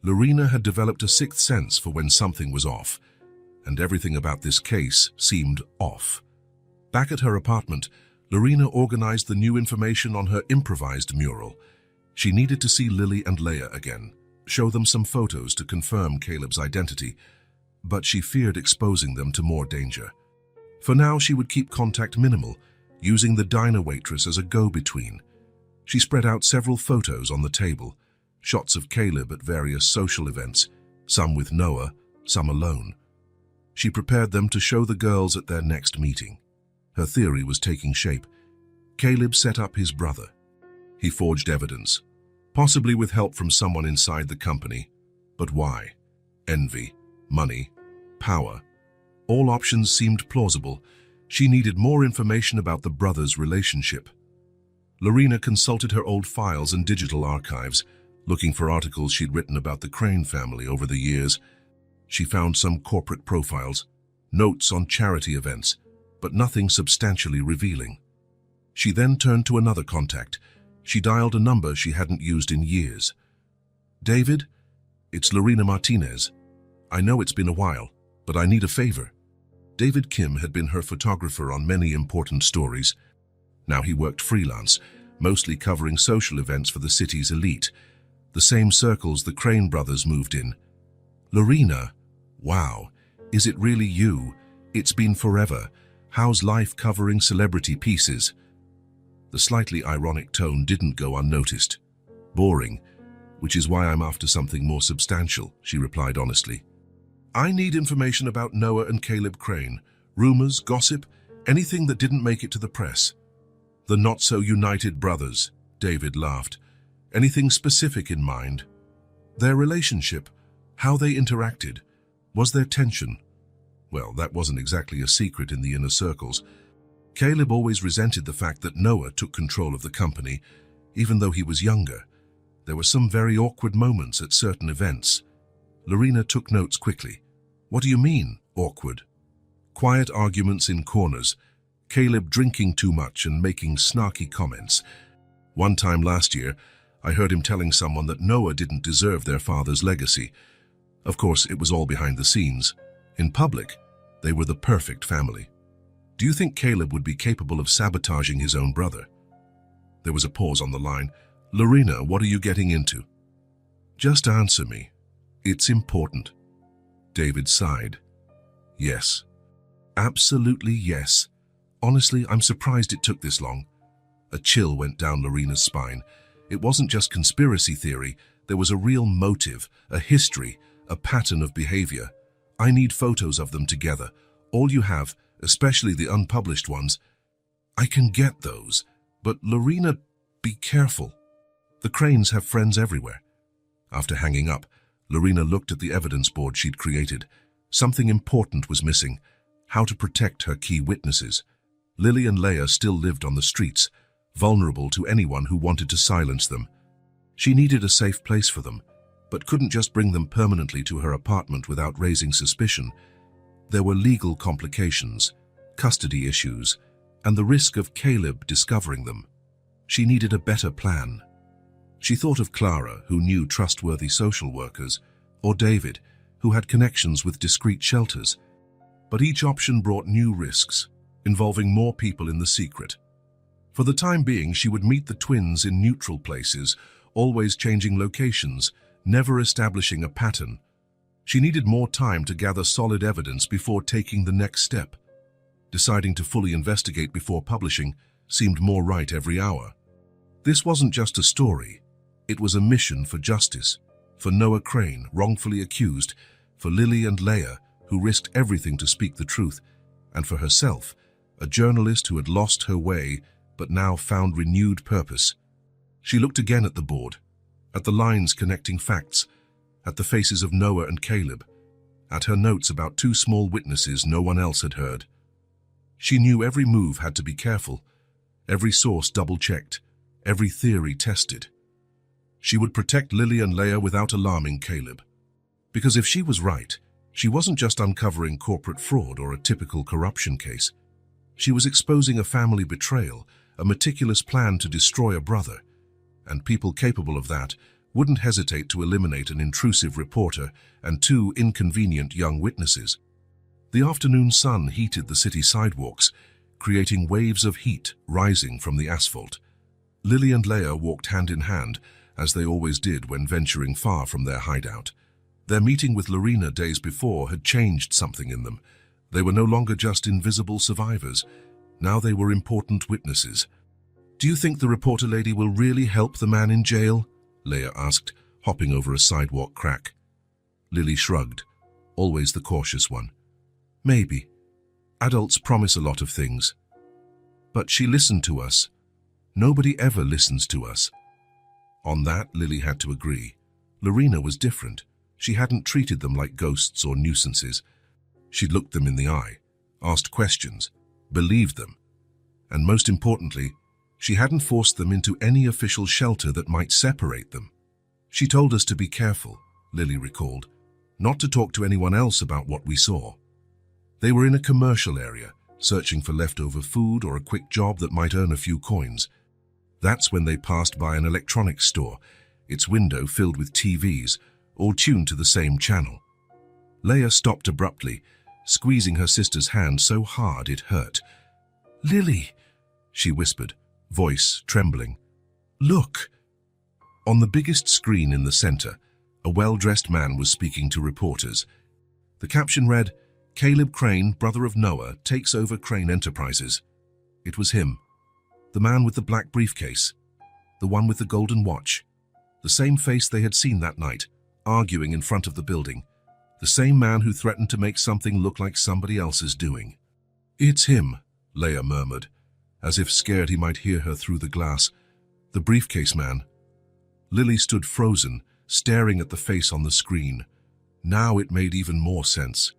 Lorena had developed a sixth sense for when something was off, and everything about this case seemed off. Back at her apartment, Lorena organized the new information on her improvised mural. She needed to see Lily and Leia again, show them some photos to confirm Caleb's identity, but she feared exposing them to more danger. For now, she would keep contact minimal, using the diner waitress as a go-between. She spread out several photos on the table, shots of Caleb at various social events, some with Noah, some alone. She prepared them to show the girls at their next meeting. Her theory was taking shape. Caleb set up his brother. He forged evidence, possibly with help from someone inside the company. But why? Envy, money, power. All options seemed plausible. She needed more information about the brothers' relationship. Lorena consulted her old files and digital archives, looking for articles she'd written about the Crane family over the years. She found some corporate profiles, notes on charity events, but nothing substantially revealing. She then turned to another contact. She dialed a number she hadn't used in years. David, it's Lorena Martinez. I know it's been a while, but I need a favor. David Kim had been her photographer on many important stories. Now he worked freelance, mostly covering social events for the city's elite, the same circles the Crane brothers moved in. Lorena, wow, is it really you? It's been forever. How's life covering celebrity pieces? The slightly ironic tone didn't go unnoticed. Boring, which is why I'm after something more substantial, she replied honestly. I need information about Noah and Caleb Crane. Rumors, gossip, anything that didn't make it to the press. The not-so-united brothers, David laughed. Anything specific in mind? Their relationship, how they interacted. Was there tension? Well, that wasn't exactly a secret in the inner circles. Caleb always resented the fact that Noah took control of the company, even though he was younger. There were some very awkward moments at certain events. Lorena took notes quickly. What do you mean, awkward? Quiet arguments in corners, Caleb drinking too much and making snarky comments. One time last year, I heard him telling someone that Noah didn't deserve their father's legacy. Of course, it was all behind the scenes. In public, they were the perfect family. Do you think Caleb would be capable of sabotaging his own brother? There was a pause on the line. Lorena, what are you getting into? Just answer me. It's important. David sighed. Yes. Absolutely yes. Honestly, I'm surprised it took this long. A chill went down Lorena's spine. It wasn't just conspiracy theory. There was a real motive, a history, a pattern of behavior. I need photos of them together. All you have, especially the unpublished ones. I can get those, but Lorena, be careful. The Cranes have friends everywhere. After hanging up, Lorena looked at the evidence board she'd created. Something important was missing: how to protect her key witnesses. Lily and Leia still lived on the streets, vulnerable to anyone who wanted to silence them. She needed a safe place for them, but couldn't just bring them permanently to her apartment without raising suspicion. There were legal complications, custody issues, and the risk of Caleb discovering them. She needed a better plan. She thought of Clara, who knew trustworthy social workers, or David, who had connections with discreet shelters. But each option brought new risks, involving more people in the secret. For the time being, she would meet the twins in neutral places, always changing locations, never establishing a pattern. She needed more time to gather solid evidence before taking the next step. Deciding to fully investigate before publishing seemed more right every hour. This wasn't just a story. It was a mission for justice, for Noah Crane, wrongfully accused, for Lily and Leah, who risked everything to speak the truth, and for herself, a journalist who had lost her way but now found renewed purpose. She looked again at the board, at the lines connecting facts, at the faces of Noah and Caleb, at her notes about two small witnesses no one else had heard. She knew every move had to be careful, every source double-checked, every theory tested. She would protect Lily and Leah without alarming Caleb. Because if she was right, she wasn't just uncovering corporate fraud or a typical corruption case. She was exposing a family betrayal, a meticulous plan to destroy a brother, and people capable of that wouldn't hesitate to eliminate an intrusive reporter and two inconvenient young witnesses. The afternoon sun heated the city sidewalks, creating waves of heat rising from the asphalt. Lily and Leah walked hand in hand, as they always did when venturing far from their hideout. Their meeting with Lorena days before had changed something in them. They were no longer just invisible survivors. Now they were important witnesses. "Do you think the reporter lady will really help the man in jail?" Leah asked, hopping over a sidewalk crack. Lily shrugged, always the cautious one. "Maybe. Adults promise a lot of things. But she listened to us. Nobody ever listens to us." On that, Lily had to agree. Lorena was different. She hadn't treated them like ghosts or nuisances. She'd looked them in the eye, asked questions, believed them. And most importantly, she hadn't forced them into any official shelter that might separate them. "She told us to be careful," Lily recalled, "not to talk to anyone else about what we saw." They were in a commercial area, searching for leftover food or a quick job that might earn a few coins. That's when they passed by an electronics store, its window filled with TVs, all tuned to the same channel. Leah stopped abruptly, squeezing her sister's hand so hard it hurt. "Lily," she whispered, voice trembling. "Look!" On the biggest screen in the center, a well-dressed man was speaking to reporters. The caption read, "Caleb Crane, brother of Noah, takes over Crane Enterprises." It was him. The man with the black briefcase. The one with the golden watch. The same face they had seen that night, arguing in front of the building. The same man who threatened to make something look like somebody else's doing. "It's him," Leah murmured, as if scared he might hear her through the glass. "The briefcase man." Lily stood frozen, staring at the face on the screen. Now it made even more sense.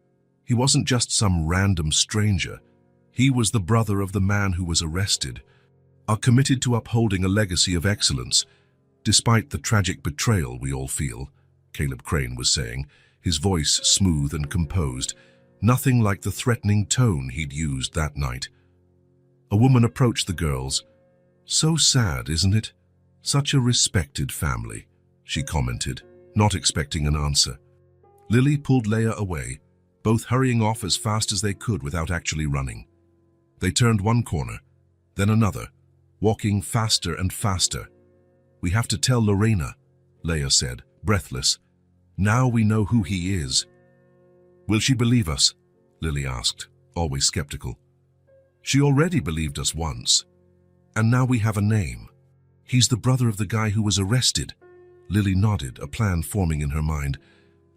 He wasn't just some random stranger. He was the brother of the man who was arrested, are committed to upholding a legacy of excellence. "Despite the tragic betrayal we all feel," Caleb Crane was saying, his voice smooth and composed, nothing like the threatening tone he'd used that night. A woman approached the girls. "So sad, isn't it? Such a respected family," she commented, not expecting an answer. Lily pulled Leah away, both hurrying off as fast as they could without actually running. They turned one corner, then another, walking faster and faster. "We have to tell Lorena," Leah said, breathless. "Now we know who he is." "Will she believe us?" Lily asked, always skeptical. "She already believed us once. And now we have a name. He's the brother of the guy who was arrested." Lily nodded, a plan forming in her mind.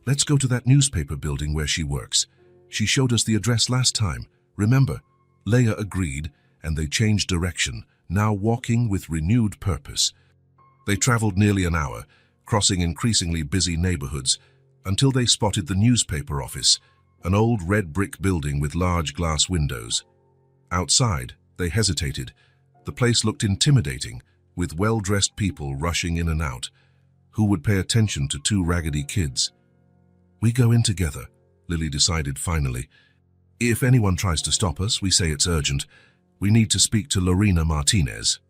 "Let's go to that newspaper building where she works. She showed us the address last time. Remember?" Leah agreed, and they changed direction, now walking with renewed purpose. They traveled nearly an hour, crossing increasingly busy neighborhoods, until they spotted the newspaper office, an old red brick building with large glass windows. Outside, they hesitated. The place looked intimidating, with well-dressed people rushing in and out. Who would pay attention to two raggedy kids? "We go in together," Lily decided finally. "If anyone tries to stop us, we say it's urgent. We need to speak to Lorena Martinez."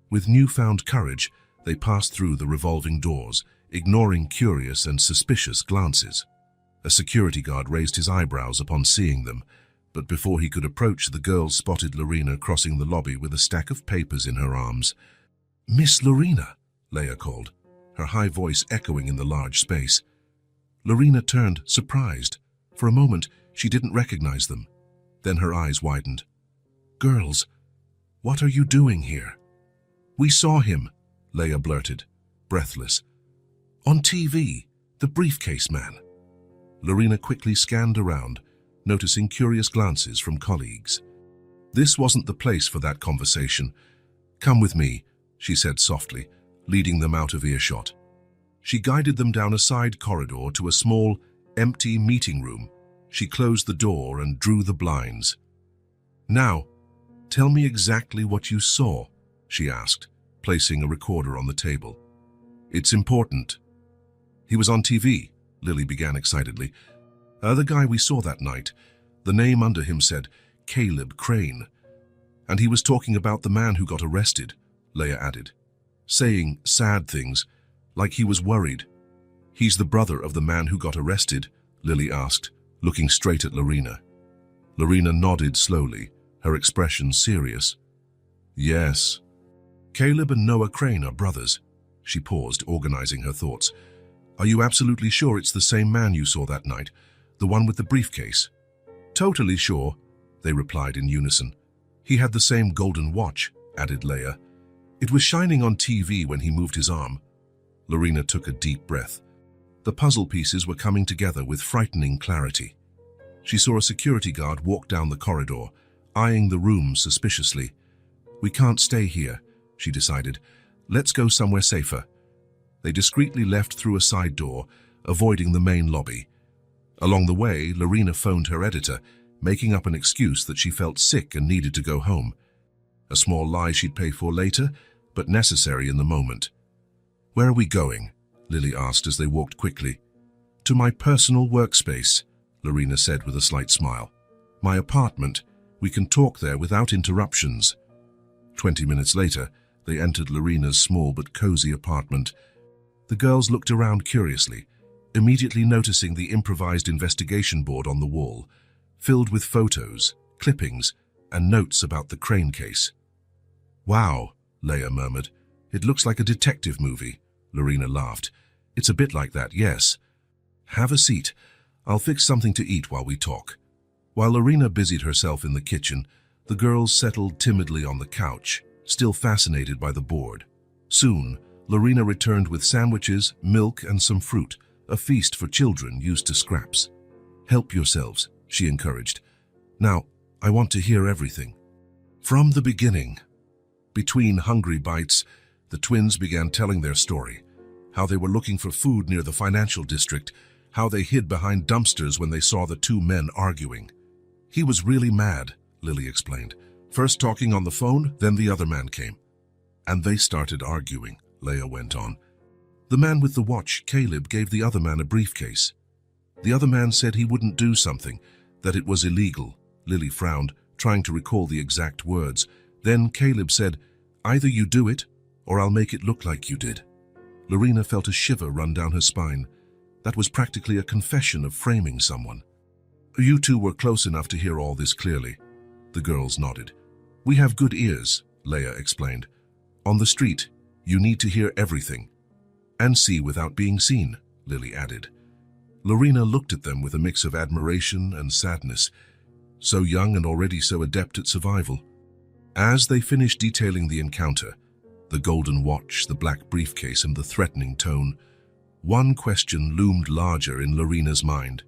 With newfound courage, they passed through the revolving doors, ignoring curious and suspicious glances. A security guard raised his eyebrows upon seeing them, but before he could approach, the girls spotted Lorena crossing the lobby with a stack of papers in her arms. "Miss Lorena," Leia called, her high voice echoing in the large space. Lorena turned, surprised. For a moment, she didn't recognize them. Then her eyes widened. "Girls, what are you doing here?" "We saw him," Leia blurted, breathless. "On TV, the briefcase man." Lorena quickly scanned around, noticing curious glances from colleagues. This wasn't the place for that conversation. "Come with me," she said softly, leading them out of earshot. She guided them down a side corridor to a small, empty meeting room. She closed the door and drew the blinds. "Now, tell me exactly what you saw," she asked, placing a recorder on the table. "It's important." "He was on TV," Lily began excitedly. "The guy we saw that night. The name under him said Caleb Crane. And he was talking about the man who got arrested," Leia added, saying sad things, like he was worried. "He's the brother of the man who got arrested?" Lily asked, looking straight at Lorena. Lorena nodded slowly, her expression serious. "Yes. Caleb and Noah Crane are brothers." She paused, organizing her thoughts. "Are you absolutely sure it's the same man you saw that night, the one with the briefcase?" "Totally sure," they replied in unison. "He had the same golden watch," added Leia. "It was shining on TV when he moved his arm." Lorena took a deep breath. The puzzle pieces were coming together with frightening clarity. She saw a security guard walk down the corridor, eyeing the room suspiciously. "We can't stay here," she decided. "Let's go somewhere safer." They discreetly left through a side door, avoiding the main lobby. Along the way, Lorena phoned her editor, making up an excuse that she felt sick and needed to go home. A small lie she'd pay for later, but necessary in the moment. "Where are we going?" Lily asked as they walked quickly. "To my personal workspace," Lorena said with a slight smile. "My apartment. We can talk there without interruptions." 20 minutes later, they entered Lorena's small but cozy apartment. The girls looked around curiously, immediately noticing the improvised investigation board on the wall, filled with photos, clippings, and notes about the Crane case. "Wow," Leia murmured. "It looks like a detective movie." Lorena laughed. "It's a bit like that, yes." "Have a seat. I'll fix something to eat while we talk." While Lorena busied herself in the kitchen, the girls settled timidly on the couch, still fascinated by the board. Soon, Lorena returned with sandwiches, milk, and some fruit, a feast for children used to scraps. "Help yourselves," she encouraged. "Now, I want to hear everything." From the beginning. Between hungry bites, the twins began telling their story. How they were looking for food near the financial district, how they hid behind dumpsters when they saw the two men arguing. "He was really mad," Lily explained. "First talking on the phone, then the other man came. And they started arguing," Leia went on. "The man with the watch, Caleb, gave the other man a briefcase. The other man said he wouldn't do something, that it was illegal." Lily frowned, trying to recall the exact words. Then Caleb said, "Either you do it, or I'll make it look like you did." Lorena felt a shiver run down her spine. That was practically a confession of framing someone. "You two were close enough to hear all this clearly." The girls nodded. "We have good ears," Leia explained. "On the street, you need to hear everything. And see without being seen," Lily added. Lorena looked at them with a mix of admiration and sadness. So young and already so adept at survival. As they finished detailing the encounter, the golden watch, the black briefcase, and the threatening tone, one question loomed larger in Lorena's mind.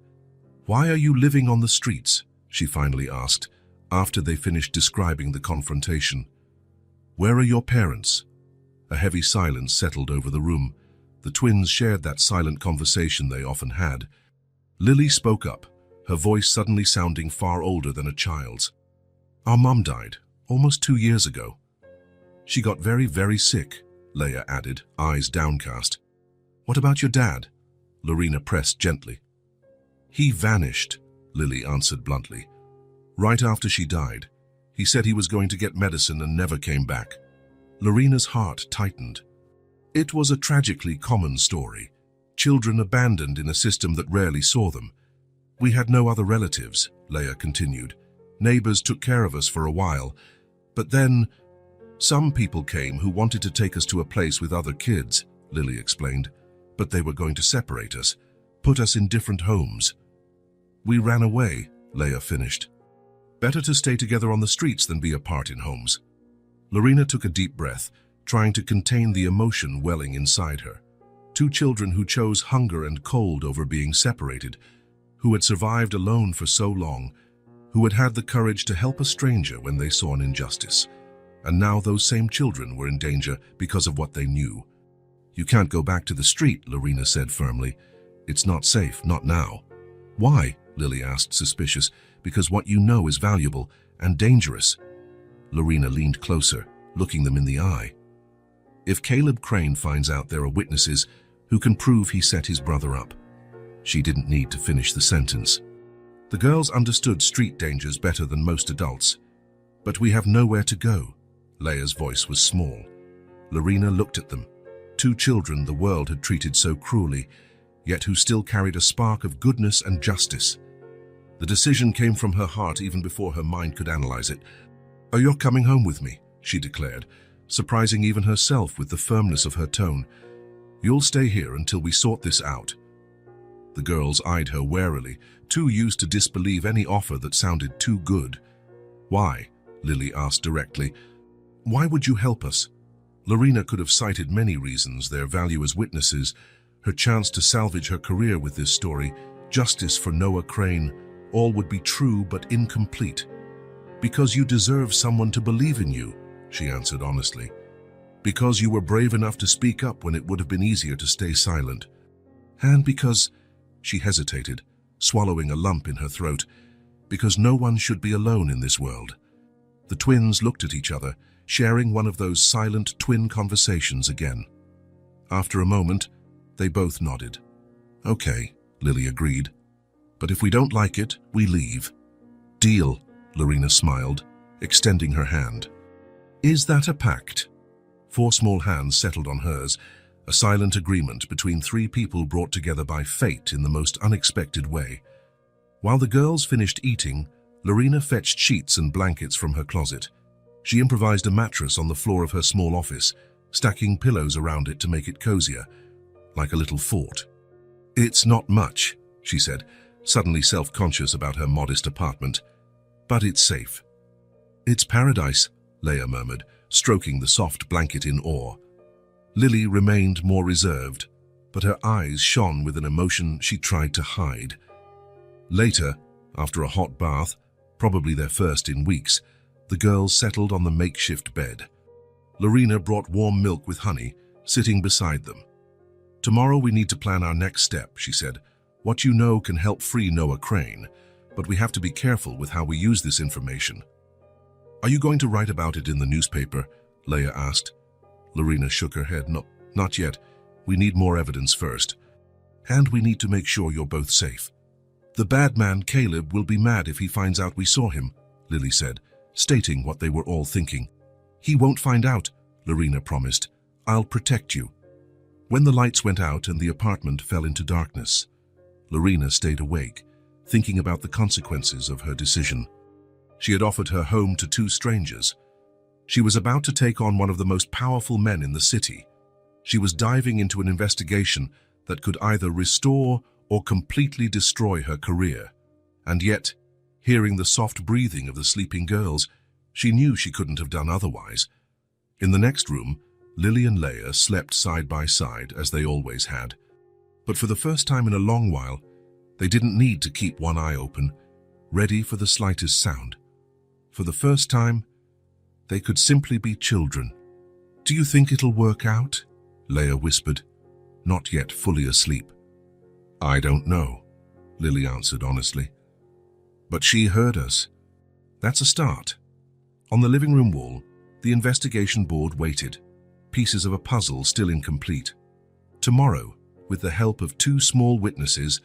"Why are you living on the streets?" she finally asked, after they finished describing the confrontation. "Where are your parents?" A heavy silence settled over the room. The twins shared that silent conversation they often had. Lily spoke up, her voice suddenly sounding far older than a child's. "Our mom died, almost 2 years ago." "She got very, very sick," Leia added, eyes downcast. "What about your dad?" Lorena pressed gently. "He vanished," Lily answered bluntly. "Right after she died. He said he was going to get medicine and never came back." Lorena's heart tightened. It was a tragically common story. Children abandoned in a system that rarely saw them. "We had no other relatives," Leia continued. Neighbors took care of us for a while, but then some people came who wanted to take us to a place with other kids, Lily explained, but they were going to separate us, put us in different homes. We ran away, Leah finished. Better to stay together on the streets than be apart in homes. Lorena took a deep breath, trying to contain the emotion welling inside her. Two children who chose hunger and cold over being separated, who had survived alone for so long, who had had the courage to help a stranger when they saw an injustice. And now those same children were in danger because of what they knew. You can't go back to the street, Lorena said firmly. It's not safe, not now. Why? Lily asked, suspicious. Because what you know is valuable and dangerous. Lorena leaned closer, looking them in the eye. If Caleb Crane finds out there are witnesses who can prove he set his brother up. She didn't need to finish the sentence. The girls understood street dangers better than most adults. But we have nowhere to go. Leah's voice was small. Lorena looked at them. Two children the world had treated so cruelly, yet who still carried a spark of goodness and justice. The decision came from her heart even before her mind could analyze it. "Oh, you're coming home with me," she declared, surprising even herself with the firmness of her tone. "You'll stay here until we sort this out." The girls eyed her warily, too used to disbelieve any offer that sounded too good. "Why?" Lily asked directly. "Why would you help us?" Lorena could have cited many reasons: their value as witnesses, her chance to salvage her career with this story, justice for Noah Crane. All would be true but incomplete. "Because you deserve someone to believe in you," she answered honestly. "Because you were brave enough to speak up when it would have been easier to stay silent. And because," she hesitated, swallowing a lump in her throat, "because no one should be alone in this world." The twins looked at each other, sharing one of those silent twin conversations again. After a moment, they both nodded. "Okay," Lily agreed. "But if we don't like it, we leave." "Deal," Lorena smiled, extending her hand. "Is that a pact?" Four small hands settled on hers, a silent agreement between three people brought together by fate in the most unexpected way. While the girls finished eating, Lorena fetched sheets and blankets from her closet. She improvised a mattress on the floor of her small office, stacking pillows around it to make it cozier, like a little fort. "It's not much," she said, suddenly self-conscious about her modest apartment. "But it's safe." "It's paradise," Leah murmured, stroking the soft blanket in awe. Lily remained more reserved, but her eyes shone with an emotion she tried to hide. Later, after a hot bath, probably their first in weeks, the girls settled on the makeshift bed. Lorena brought warm milk with honey, sitting beside them. "Tomorrow we need to plan our next step," she said. "What you know can help free Noah Crane, but we have to be careful with how we use this information." "Are you going to write about it in the newspaper?" Leah asked. Lorena shook her head. "No, not yet. We need more evidence first. And we need to make sure you're both safe." "The bad man, Caleb, will be mad if he finds out we saw him," Lily said, stating what they were all thinking. "He won't find out," Lorena promised. "I'll protect you." When the lights went out and the apartment fell into darkness, Lorena stayed awake, thinking about the consequences of her decision. She had offered her home to two strangers. She was about to take on one of the most powerful men in the city. She was diving into an investigation that could either restore or completely destroy her career. And yet, hearing the soft breathing of the sleeping girls, she knew she couldn't have done otherwise. In the next room, Lily and Leah slept side by side, as they always had. But for the first time in a long while, they didn't need to keep one eye open, ready for the slightest sound. For the first time, they could simply be children. "Do you think it'll work out?" Leah whispered, not yet fully asleep. "I don't know," Lily answered honestly. "But she heard us." That's a start. On the living room wall, the investigation board waited, pieces of a puzzle still incomplete. Tomorrow, with the help of two small witnesses,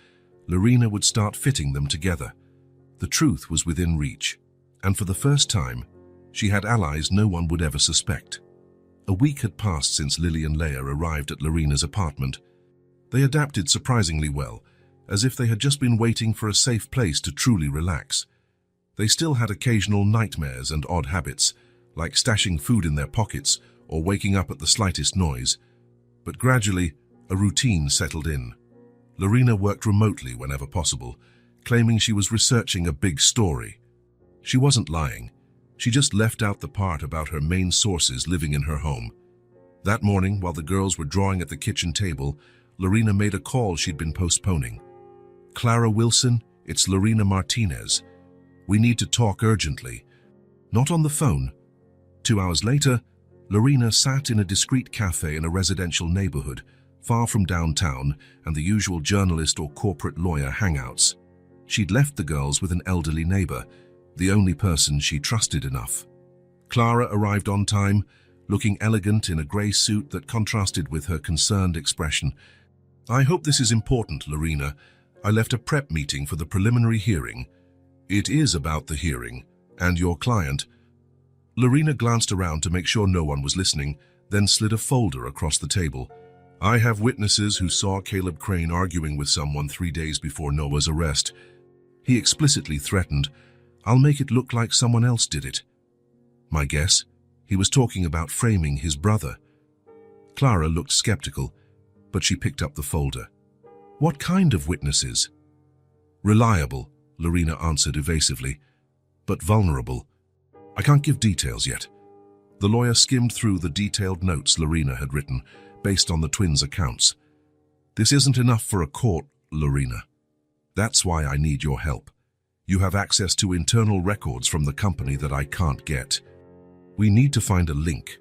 Lorena would start fitting them together. The truth was within reach, and for the first time, she had allies no one would ever suspect. A week had passed since Lily and Leah arrived at Lorena's apartment. They adapted surprisingly well, as if they had just been waiting for a safe place to truly relax. They still had occasional nightmares and odd habits, like stashing food in their pockets or waking up at the slightest noise. But gradually, a routine settled in. Lorena worked remotely whenever possible, claiming she was researching a big story. She wasn't lying. She just left out the part about her main sources living in her home. That morning, while the girls were drawing at the kitchen table, Lorena made a call she'd been postponing. "Clara Wilson, it's Lorena Martinez. We need to talk urgently." Not on the phone. 2 hours later, Lorena sat in a discreet cafe in a residential neighborhood, far from downtown and the usual journalist or corporate lawyer hangouts. She'd left the girls with an elderly neighbor, the only person she trusted enough. Clara arrived on time, looking elegant in a grey suit that contrasted with her concerned expression. "I hope this is important, Lorena. I left a prep meeting for the preliminary hearing." "It is about the hearing, and your client." Lorena glanced around to make sure no one was listening, then slid a folder across the table. "I have witnesses who saw Caleb Crane arguing with someone 3 days before Noah's arrest. He explicitly threatened, 'I'll make it look like someone else did it.' My guess? He was talking about framing his brother." Clara looked skeptical, but she picked up the folder. "What kind of witnesses?" "Reliable," Lorena answered evasively, "but vulnerable. I can't give details yet." The lawyer skimmed through the detailed notes Lorena had written, based on the twins' accounts. "This isn't enough for a court, Lorena. That's why I need your help. You have access to internal records from the company that I can't get. We need to find a link."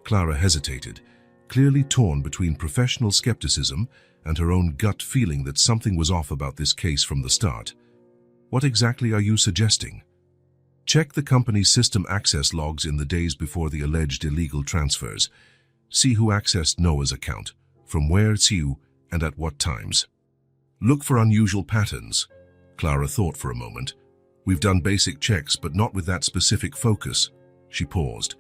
Clara hesitated, clearly torn between professional skepticism and her own gut feeling that something was off about this case from the start. "What exactly are you suggesting?" "Check the company's system access logs in the days before the alleged illegal transfers. See who accessed Noah's account, from where to, and at what times. Look for unusual patterns." Clara thought for a moment. "We've done basic checks, but not with that specific focus." She paused.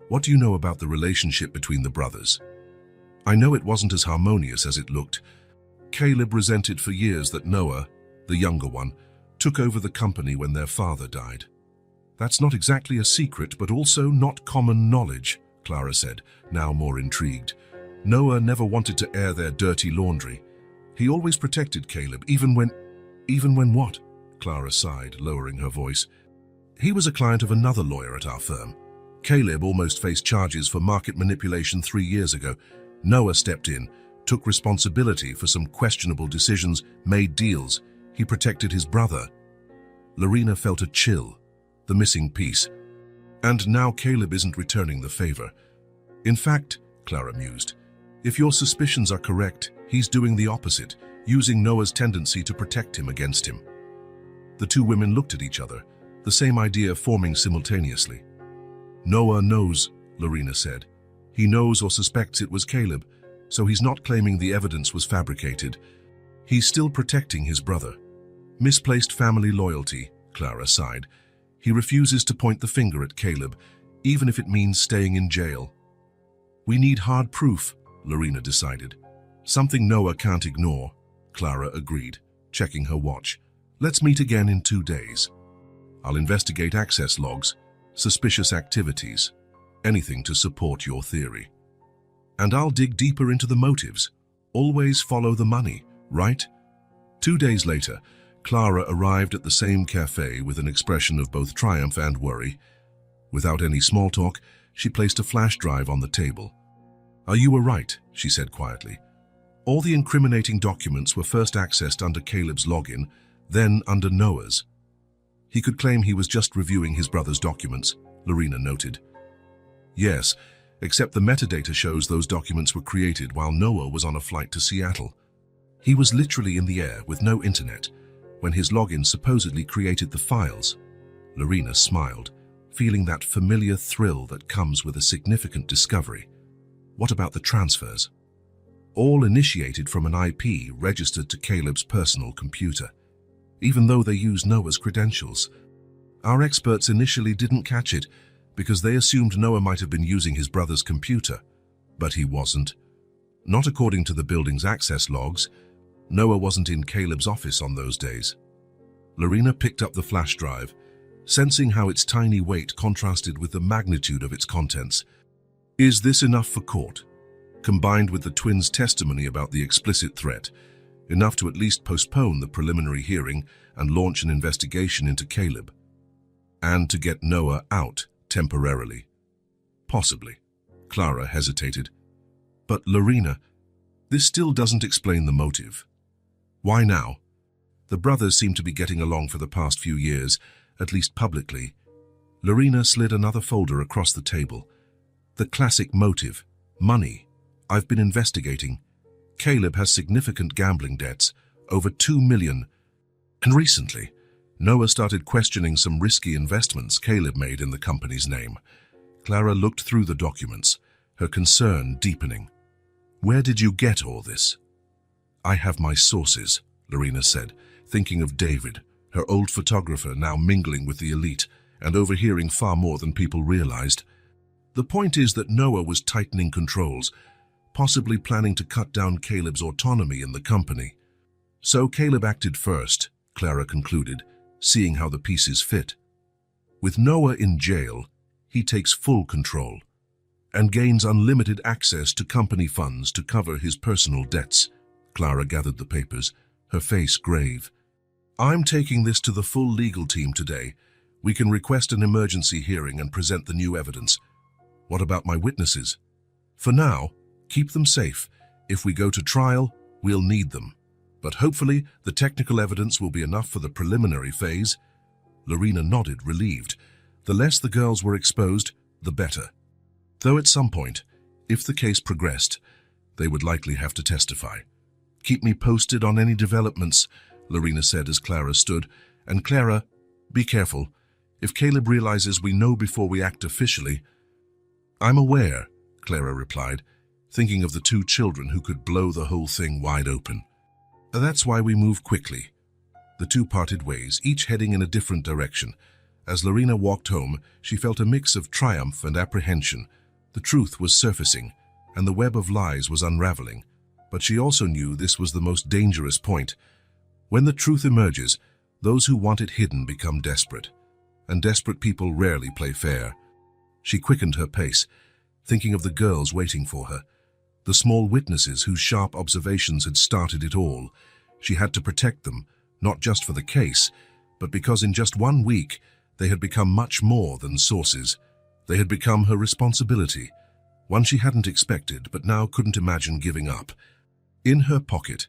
"What do you know about the relationship between the brothers?" "I know it wasn't as harmonious as it looked. Caleb resented for years that Noah, the younger one, took over the company when their father died." "That's not exactly a secret, but also not common knowledge," Clara said, now more intrigued. "Noah never wanted to air their dirty laundry. He always protected Caleb, even when what?" Clara sighed, lowering her voice. "He was a client of another lawyer at our firm. Caleb almost faced charges for market manipulation 3 years ago. Noah stepped in, took responsibility for some questionable decisions, made deals. He protected his brother." Lorena felt a chill, the missing piece. "And now Caleb isn't returning the favor. In fact," Clara mused, "if your suspicions are correct, he's doing the opposite, using Noah's tendency to protect him against him." The two women looked at each other, the same idea forming simultaneously. "Noah knows," Lorena said. "He knows or suspects it was Caleb, so he's not claiming the evidence was fabricated. He's still protecting his brother." "Misplaced family loyalty," Clara sighed. "He refuses to point the finger at Caleb, even if it means staying in jail." "We need hard proof," Lorena decided. "Something Noah can't ignore," Clara agreed, checking her watch. "Let's meet again in 2 days. I'll investigate access logs, suspicious activities, anything to support your theory. And I'll dig deeper into the motives. Always follow the money, right?" 2 days later, Clara arrived at the same cafe with an expression of both triumph and worry. Without any small talk, she placed a flash drive on the table. "You were right," she said quietly. "All the incriminating documents were first accessed under Caleb's login, then under Noah's." "He could claim he was just reviewing his brother's documents," Lorena noted. "Yes, except the metadata shows those documents were created while Noah was on a flight to Seattle. He was literally in the air with no internet when his login supposedly created the files." Lorena smiled, feeling that familiar thrill that comes with a significant discovery. "What about the transfers?" "All initiated from an IP registered to Caleb's personal computer, even though they used Noah's credentials. Our experts initially didn't catch it because they assumed Noah might have been using his brother's computer, but he wasn't. Not according to the building's access logs. Noah wasn't in Caleb's office on those days." Lorena picked up the flash drive, sensing how its tiny weight contrasted with the magnitude of its contents. Is this enough for court? Combined with the twins' testimony about the explicit threat, enough to at least postpone the preliminary hearing and launch an investigation into Caleb, and to get Noah out temporarily. Possibly. Clara hesitated. But Lorena, this still doesn't explain the motive. Why now? The brothers seem to be getting along for the past few years, at least publicly. Lorena slid another folder across the table. The classic motive, money. I've been investigating. Caleb has significant gambling debts, over 2 million. And recently, Noah started questioning some risky investments Caleb made in the company's name. Clara looked through the documents, her concern deepening. Where did you get all this? I have my sources, Lorena said, thinking of David, her old photographer now mingling with the elite and overhearing far more than people realized. The point is that Noah was tightening controls, possibly planning to cut down Caleb's autonomy in the company. So Caleb acted first, Clara concluded, seeing how the pieces fit. With Noah in jail, he takes full control and gains unlimited access to company funds to cover his personal debts. Clara gathered the papers, her face grave. I'm taking this to the full legal team today. We can request an emergency hearing and present the new evidence. What about my witnesses? For now, keep them safe. If we go to trial, we'll need them. But hopefully, the technical evidence will be enough for the preliminary phase. Lorena nodded, relieved. The less the girls were exposed, the better. Though at some point, if the case progressed, they would likely have to testify. Keep me posted on any developments, Lorena said as Clara stood. And Clara, be careful. If Caleb realizes we know before we act officially. I'm aware, Clara replied, thinking of the 2 children who could blow the whole thing wide open. That's why we move quickly. The 2 parted ways, each heading in a different direction. As Lorena walked home, she felt a mix of triumph and apprehension. The truth was surfacing, and the web of lies was unraveling. But she also knew this was the most dangerous point. When the truth emerges, those who want it hidden become desperate. And desperate people rarely play fair. She quickened her pace, thinking of the girls waiting for her. The small witnesses whose sharp observations had started it all. She had to protect them, not just for the case, but because in just 1 week, they had become much more than sources. They had become her responsibility, one she hadn't expected but now couldn't imagine giving up. In her pocket,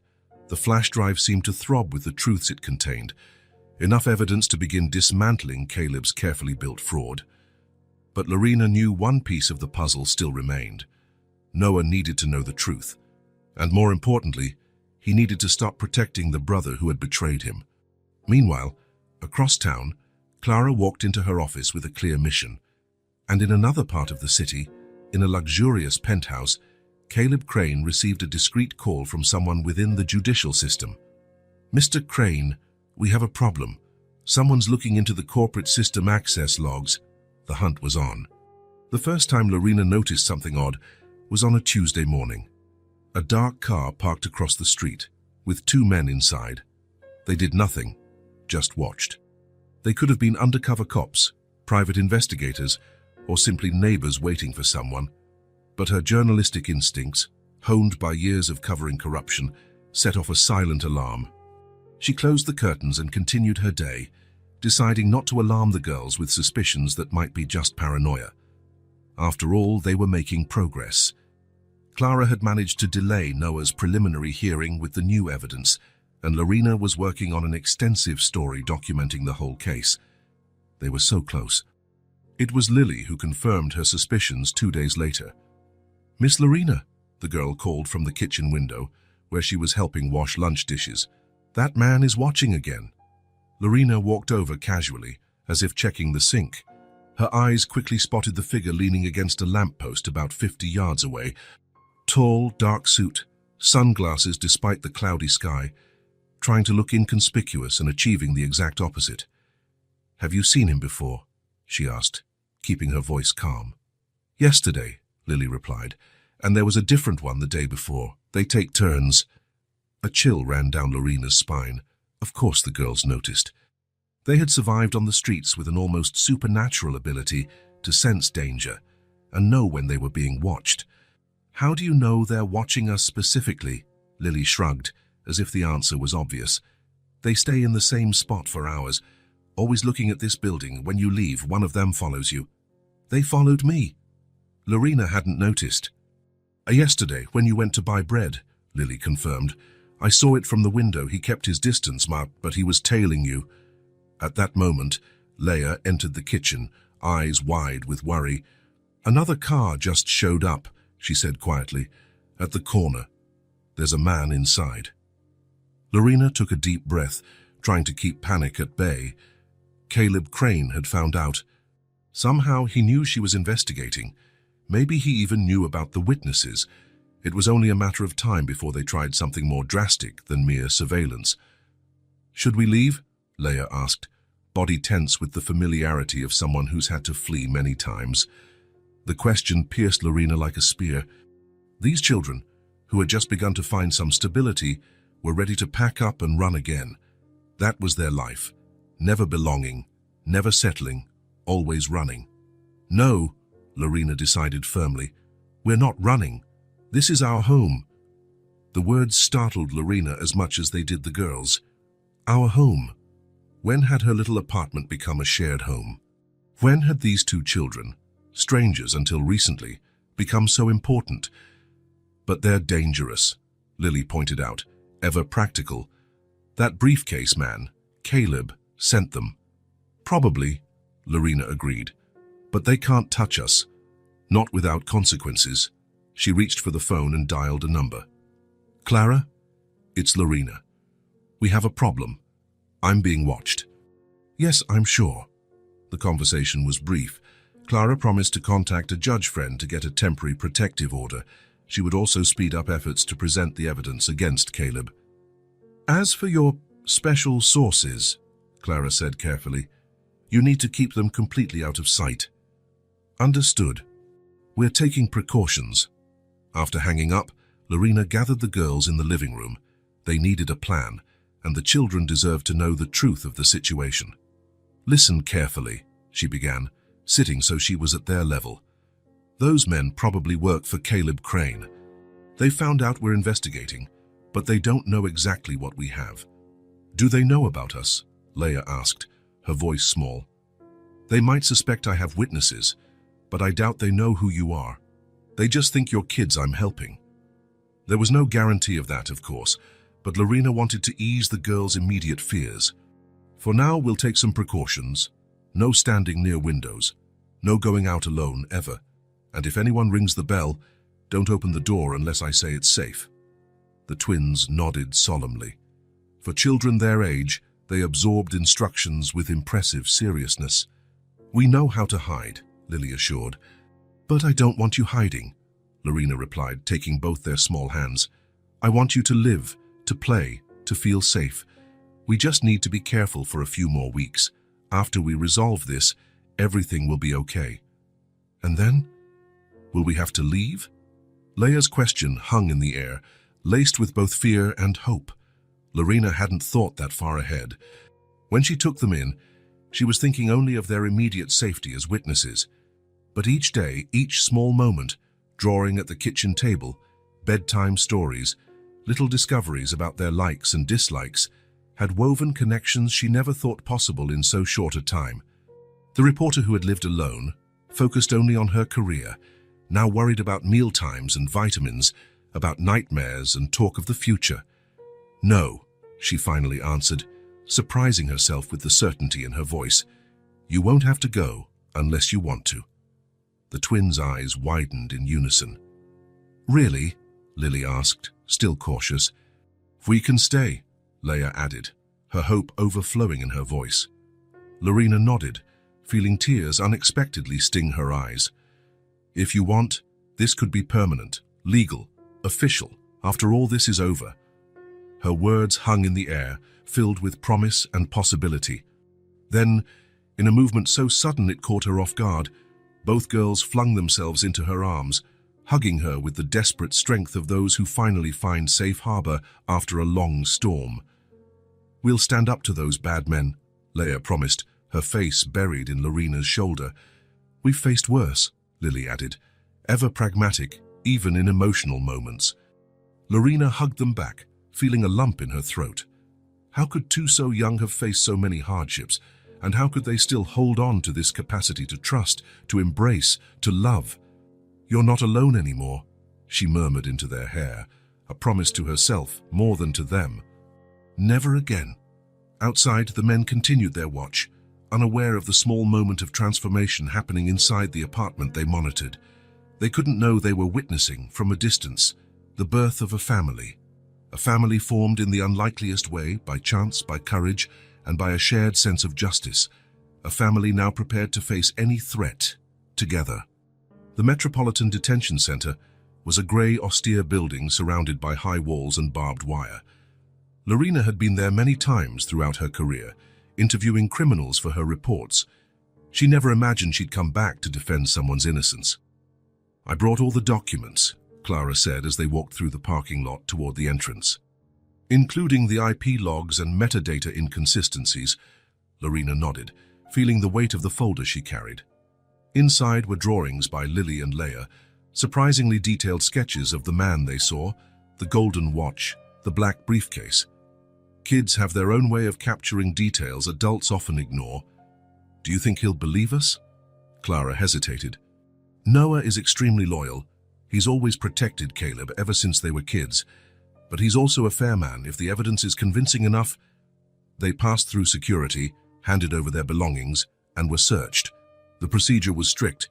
the flash drive seemed to throb with the truths it contained, enough evidence to begin dismantling Caleb's carefully built fraud. But Lorena knew one piece of the puzzle still remained. Noah needed to know the truth, and more importantly, he needed to stop protecting the brother who had betrayed him. Meanwhile, across town, Clara walked into her office with a clear mission. And in another part of the city, in a luxurious penthouse, Caleb Crane received a discreet call from someone within the judicial system. Mr. Crane, we have a problem. Someone's looking into the corporate system access logs. The hunt was on. The first time Lorena noticed something odd was on a Tuesday morning. A dark car parked across the street, with 2 men inside. They did nothing, just watched. They could have been undercover cops, private investigators, or simply neighbors waiting for someone. But her journalistic instincts, honed by years of covering corruption, set off a silent alarm. She closed the curtains and continued her day, deciding not to alarm the girls with suspicions that might be just paranoia. After all, they were making progress. Clara had managed to delay Noah's preliminary hearing with the new evidence, and Lorena was working on an extensive story documenting the whole case. They were so close. It was Lily who confirmed her suspicions 2 days later. "Miss Lorena," the girl called from the kitchen window, where she was helping wash lunch dishes. "That man is watching again." Lorena walked over casually, as if checking the sink. Her eyes quickly spotted the figure leaning against a lamppost about 50 yards away. Tall, dark suit, sunglasses despite the cloudy sky, trying to look inconspicuous and achieving the exact opposite. "Have you seen him before?" she asked, keeping her voice calm. "Yesterday," Lily replied, "and there was a different one the day before. They take turns." A chill ran down Lorena's spine. Of course the girls noticed. They had survived on the streets with an almost supernatural ability to sense danger and know when they were being watched. "How do you know they're watching us specifically?" Lily shrugged, as if the answer was obvious. "They stay in the same spot for hours, always looking at this building. When you leave, one of them follows you." "They followed me." Lorena hadn't noticed. "Yesterday, when you went to buy bread," Lily confirmed. "I saw it from the window. He kept his distance, but he was tailing you." At that moment, Leia entered the kitchen, eyes wide with worry. "Another car just showed up," she said quietly. "At the corner. There's a man inside." Lorena took a deep breath, trying to keep panic at bay. Caleb Crane had found out. Somehow he knew she was investigating. Maybe he even knew about the witnesses. It was only a matter of time before they tried something more drastic than mere surveillance. "Should we leave?" Leia asked, body tense with the familiarity of someone who's had to flee many times. The question pierced Lorena like a spear. These children, who had just begun to find some stability, were ready to pack up and run again. That was their life. Never belonging, never settling, always running. "No," Lorena decided firmly. "We're not running. This is our home." The words startled Lorena as much as they did the girls. Our home. When had her little apartment become a shared home? When had these two children, strangers until recently, become so important? "But they're dangerous," Lily pointed out, ever practical. "That briefcase man, Caleb, sent them." "Probably," Lorena agreed. "But they can't touch us. Not without consequences." She reached for the phone and dialed a number. "Clara? It's Lorena. We have a problem. I'm being watched." "Yes, I'm sure." The conversation was brief. Clara promised to contact a judge friend to get a temporary protective order. She would also speed up efforts to present the evidence against Caleb. "As for your special sources," Clara said carefully, "you need to keep them completely out of sight." "Understood. We're taking precautions." After hanging up, Lorena gathered the girls in the living room. They needed a plan, and the children deserved to know the truth of the situation. "Listen carefully," she began, sitting so she was at their level. "Those men probably work for Caleb Crane. They found out we're investigating, but they don't know exactly what we have." "Do they know about us?" Leia asked, her voice small. "They might suspect I have witnesses, but I doubt they know who you are. They just think you're kids I'm helping." There was no guarantee of that, of course, but Lorena wanted to ease the girls' immediate fears. "For now, we'll take some precautions. No standing near windows. No going out alone, ever. And if anyone rings the bell, don't open the door unless I say it's safe." The twins nodded solemnly. For children their age, they absorbed instructions with impressive seriousness. "We know how to hide," Lily assured. "But I don't want you hiding," Lorena replied, taking both their small hands. "I want you to live, to play, to feel safe. We just need to be careful for a few more weeks. After we resolve this, everything will be okay." "And then? Will we have to leave?" Leia's question hung in the air, laced with both fear and hope. Lorena hadn't thought that far ahead. When she took them in, she was thinking only of their immediate safety as witnesses. But each day, each small moment, drawing at the kitchen table, bedtime stories, little discoveries about their likes and dislikes, had woven connections she never thought possible in so short a time. The reporter who had lived alone, focused only on her career, now worried about mealtimes and vitamins, about nightmares and talk of the future. "No," she finally answered, surprising herself with the certainty in her voice. "You won't have to go unless you want to." The twins' eyes widened in unison. "Really?" Lily asked, still cautious. "We can stay," Leia added, her hope overflowing in her voice. Lorena nodded, feeling tears unexpectedly sting her eyes. "If you want, this could be permanent, legal, official, after all this is over." Her words hung in the air, filled with promise and possibility. Then, in a movement so sudden it caught her off guard, both girls flung themselves into her arms, hugging her with the desperate strength of those who finally find safe harbor after a long storm. "We'll stand up to those bad men," Leia promised, her face buried in Lorena's shoulder. We've faced worse, Lily added, ever pragmatic, even in emotional moments. Lorena hugged them back, feeling a lump in her throat. How could two so young have faced so many hardships, and how could they still hold on to this capacity to trust, to embrace, to love? You're not alone anymore, she murmured into their hair, a promise to herself more than to them. Never again. Outside, the men continued their watch, unaware of the small moment of transformation happening inside the apartment they monitored. They couldn't know they were witnessing, from a distance, the birth of a family formed in the unlikeliest way, by chance, by courage, and by a shared sense of justice, a family now prepared to face any threat, together. The Metropolitan Detention Center was a grey, austere building surrounded by high walls and barbed wire. Lorena had been there many times throughout her career, interviewing criminals for her reports. She never imagined she'd come back to defend someone's innocence. I brought all the documents, Clara said as they walked through the parking lot toward the entrance. Including the IP logs and metadata inconsistencies, Lorena nodded, feeling the weight of the folder she carried. Inside were drawings by Lily and Leia, surprisingly detailed sketches of the man they saw, the golden watch, the black briefcase. Kids have their own way of capturing details adults often ignore. Do you think he'll believe us? Clara hesitated. Noah is extremely loyal. He's always protected Caleb ever since they were kids. But he's also a fair man if the evidence is convincing enough. They passed through security, handed over their belongings, and were searched. The procedure was strict,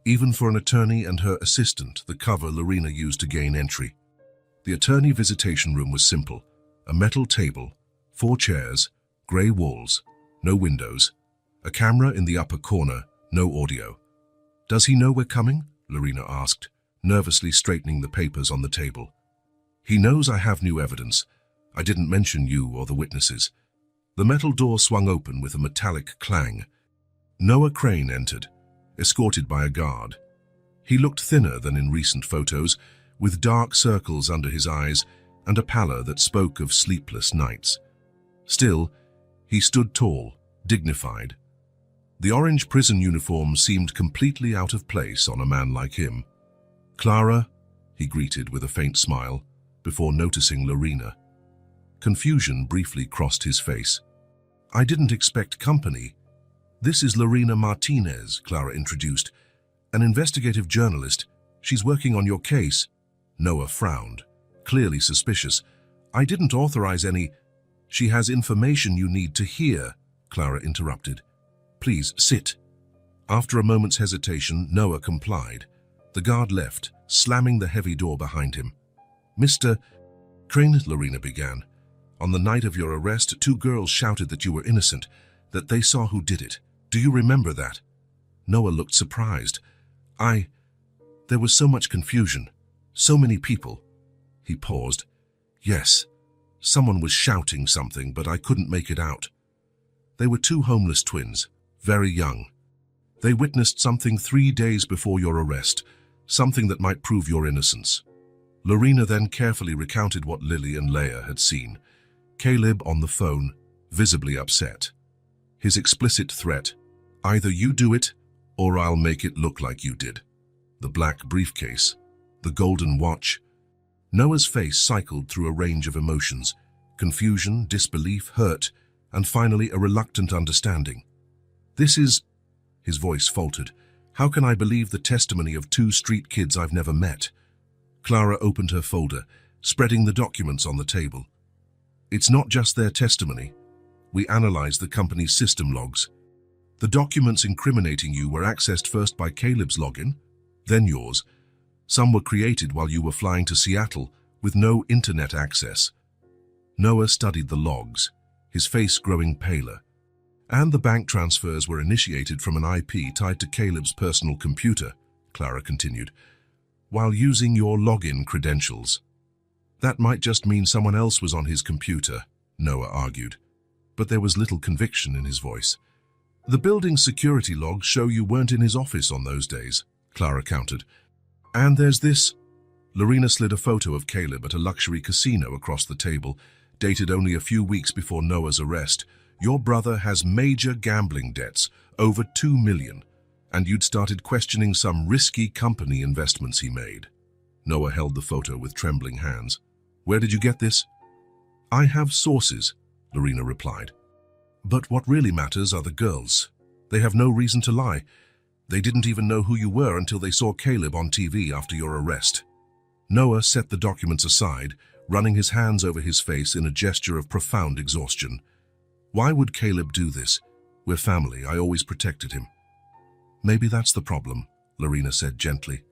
even for an attorney and her assistant, the cover Lorena used to gain entry. The attorney visitation room was simple. A metal table, 4 chairs, grey walls, no windows, a camera in the upper corner, no audio. Does he know we're coming? Lorena asked, nervously straightening the papers on the table. He knows I have new evidence. I didn't mention you or the witnesses. The metal door swung open with a metallic clang. Noah Crane entered, escorted by a guard. He looked thinner than in recent photos, with dark circles under his eyes and a pallor that spoke of sleepless nights. Still, he stood tall, dignified. The orange prison uniform seemed completely out of place on a man like him. Clara, he greeted with a faint smile, before noticing Lorena. Confusion briefly crossed his face. I didn't expect company. This is Lorena Martinez, Clara introduced. An investigative journalist. She's working on your case. Noah frowned, clearly suspicious. I didn't authorize any. She has information you need to hear, Clara interrupted. Please, sit. After a moment's hesitation, Noah complied. The guard left, slamming the heavy door behind him. Mr. Crane, Lorena began. On the night of your arrest, 2 girls shouted that you were innocent, that they saw who did it. Do you remember that? Noah looked surprised. There was so much confusion. So many people. He paused. Yes, someone was shouting something, but I couldn't make it out. They were 2 homeless twins, very young. They witnessed something 3 days before your arrest, something that might prove your innocence. Lorena then carefully recounted what Lily and Leia had seen. Caleb on the phone, visibly upset. His explicit threat, either you do it, or I'll make it look like you did. The black briefcase, the golden watch. Noah's face cycled through a range of emotions, confusion, disbelief, hurt, and finally a reluctant understanding. This is, his voice faltered, how can I believe the testimony of 2 street kids I've never met? Clara opened her folder, spreading the documents on the table. It's not just their testimony. We analyzed the company's system logs. The documents incriminating you were accessed first by Caleb's login, then yours. Some were created while you were flying to Seattle with no internet access. Noah studied the logs, his face growing paler. And the bank transfers were initiated from an IP tied to Caleb's personal computer, Clara continued, while using your login credentials. That might just mean someone else was on his computer, Noah argued, but there was little conviction in his voice. The building's security logs show you weren't in his office on those days, Clara countered. And there's this. Lorena slid a photo of Caleb at a luxury casino across the table, dated only a few weeks before Noah's arrest. Your brother has major gambling debts, over 2 million, and you'd started questioning some risky company investments he made. Noah held the photo with trembling hands. Where did you get this? I have sources, Lorena replied. But what really matters are the girls. They have no reason to lie. They didn't even know who you were until they saw Caleb on TV after your arrest. Noah set the documents aside, running his hands over his face in a gesture of profound exhaustion. Why would Caleb do this? We're family. I always protected him. Maybe that's the problem, Lorena said gently.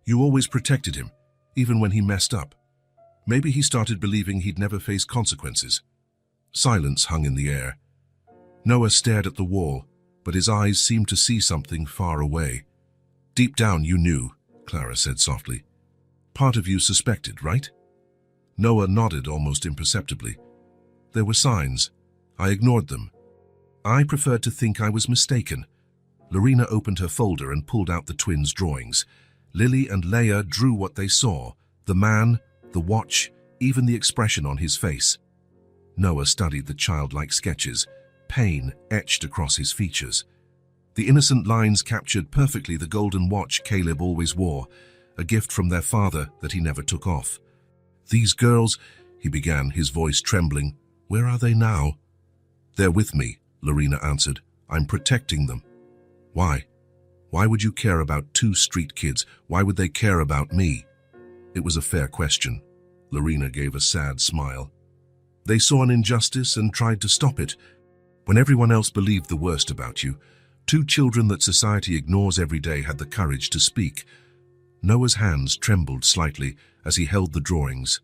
You always protected him, even when he messed up. Maybe he started believing he'd never face consequences. Silence hung in the air. Noah stared at the wall, but his eyes seemed to see something far away. Deep down you knew, Clara said softly. Part of you suspected, right? Noah nodded almost imperceptibly. There were signs. I ignored them. I preferred to think I was mistaken. Lorena opened her folder and pulled out the twins' drawings. Lily and Leia drew what they saw, the man, the watch, even the expression on his face. Noah studied the childlike sketches, pain etched across his features. The innocent lines captured perfectly the golden watch Caleb always wore, a gift from their father that he never took off. These girls, he began, his voice trembling. Where are they now? They're with me, Lorena answered. I'm protecting them. Why? Why would you care about 2 street kids? Why would they care about me? It was a fair question. Lorena gave a sad smile. They saw an injustice and tried to stop it. When everyone else believed the worst about you, 2 children that society ignores every day had the courage to speak. Noah's hands trembled slightly as he held the drawings.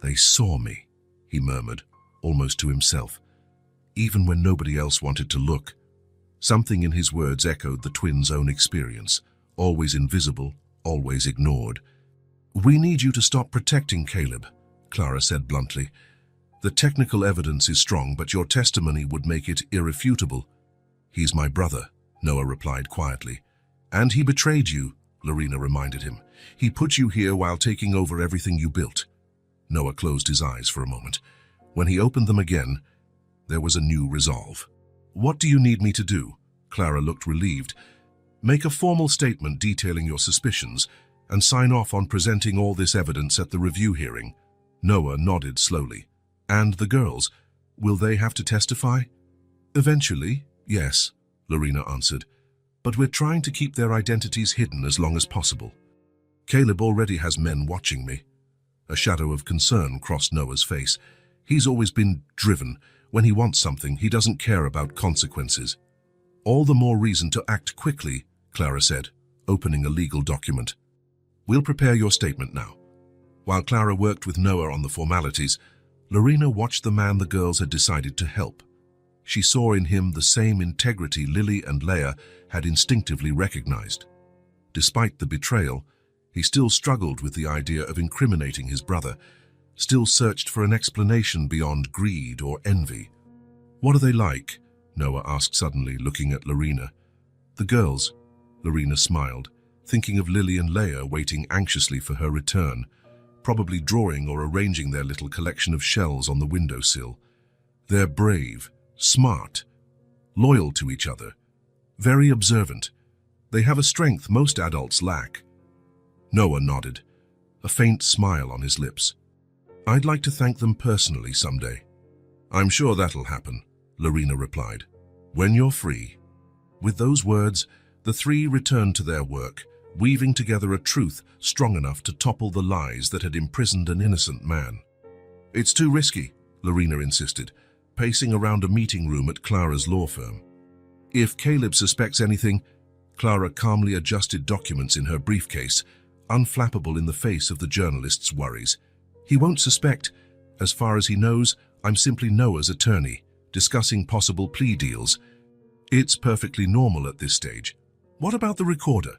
They saw me, he murmured, almost to himself, even when nobody else wanted to look. Something in his words echoed the twins' own experience, always invisible, always ignored. We need you to stop protecting Caleb, Clara said bluntly. The technical evidence is strong, but your testimony would make it irrefutable. He's my brother, Noah replied quietly. And he betrayed you, Lorena reminded him. He put you here while taking over everything you built. Noah closed his eyes for a moment. When he opened them again, there was a new resolve. What do you need me to do? Clara looked relieved. Make a formal statement detailing your suspicions and sign off on presenting all this evidence at the review hearing. Noah nodded slowly. And the girls, will they have to testify? Eventually, yes, Lorena answered. But we're trying to keep their identities hidden as long as possible. Caleb already has men watching me. A shadow of concern crossed Noah's face. He's always been driven. When he wants something, he doesn't care about consequences. All the more reason to act quickly, Clara said, opening a legal document. We'll prepare your statement now. While Clara worked with Noah on the formalities, Lorena watched the man the girls had decided to help. She saw in him the same integrity Lily and Leia had instinctively recognized. Despite the betrayal, he still struggled with the idea of incriminating his brother, still searched for an explanation beyond greed or envy. What are they like? Noah asked suddenly, looking at Lorena. The girls, Lorena smiled, thinking of Lily and Leia waiting anxiously for her return, probably drawing or arranging their little collection of shells on the windowsill. They're brave, smart, loyal to each other, very observant. They have a strength most adults lack. Noah nodded, a faint smile on his lips. I'd like to thank them personally someday. I'm sure that'll happen, Lorena replied. When you're free. With those words, the 3 returned to their work, weaving together a truth strong enough to topple the lies that had imprisoned an innocent man. It's too risky, Lorena insisted, pacing around a meeting room at Clara's law firm. If Caleb suspects anything, Clara calmly adjusted documents in her briefcase, unflappable in the face of the journalist's worries. He won't suspect. As far as he knows, I'm simply Noah's attorney, discussing possible plea deals. It's perfectly normal at this stage. What about the recorder?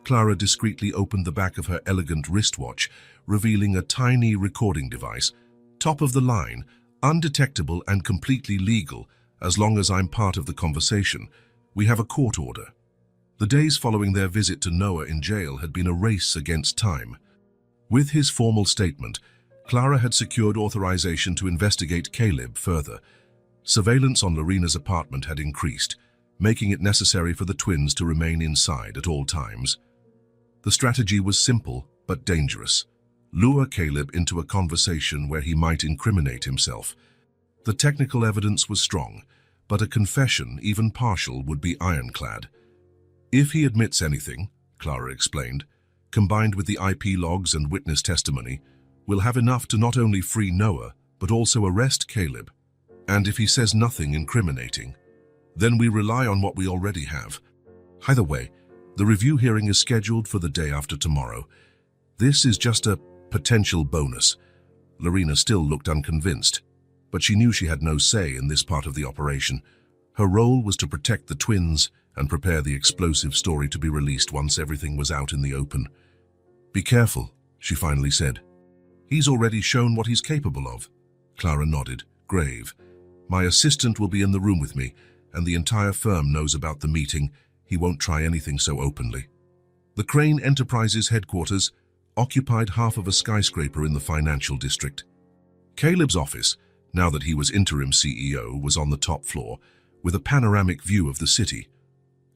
Clara discreetly opened the back of her elegant wristwatch, revealing a tiny recording device, top of the line, undetectable and completely legal, as long as I'm part of the conversation. We have a court order. The days following their visit to Noah in jail had been a race against time. With his formal statement, Clara had secured authorization to investigate Caleb further. Surveillance on Lorena's apartment had increased, making it necessary for the twins to remain inside at all times. The strategy was simple but dangerous. Lure Caleb into a conversation where he might incriminate himself. The technical evidence was strong, but a confession, even partial, would be ironclad. If he admits anything, Clara explained, combined with the IP logs and witness testimony, we'll have enough to not only free Noah, but also arrest Caleb. And if he says nothing incriminating, then we rely on what we already have. Either way, the review hearing is scheduled for the day after tomorrow. This is just a potential bonus. Lorena still looked unconvinced, but she knew she had no say in this part of the operation. Her role was to protect the twins and prepare the explosive story to be released once everything was out in the open. "Be careful," she finally said. "He's already shown what he's capable of." Clara nodded, grave. "My assistant will be in the room with me, and the entire firm knows about the meeting. He won't try anything so openly." The Crane Enterprises headquarters occupied half of a skyscraper in the financial district. Caleb's office, now that he was interim CEO, was on the top floor, with a panoramic view of the city.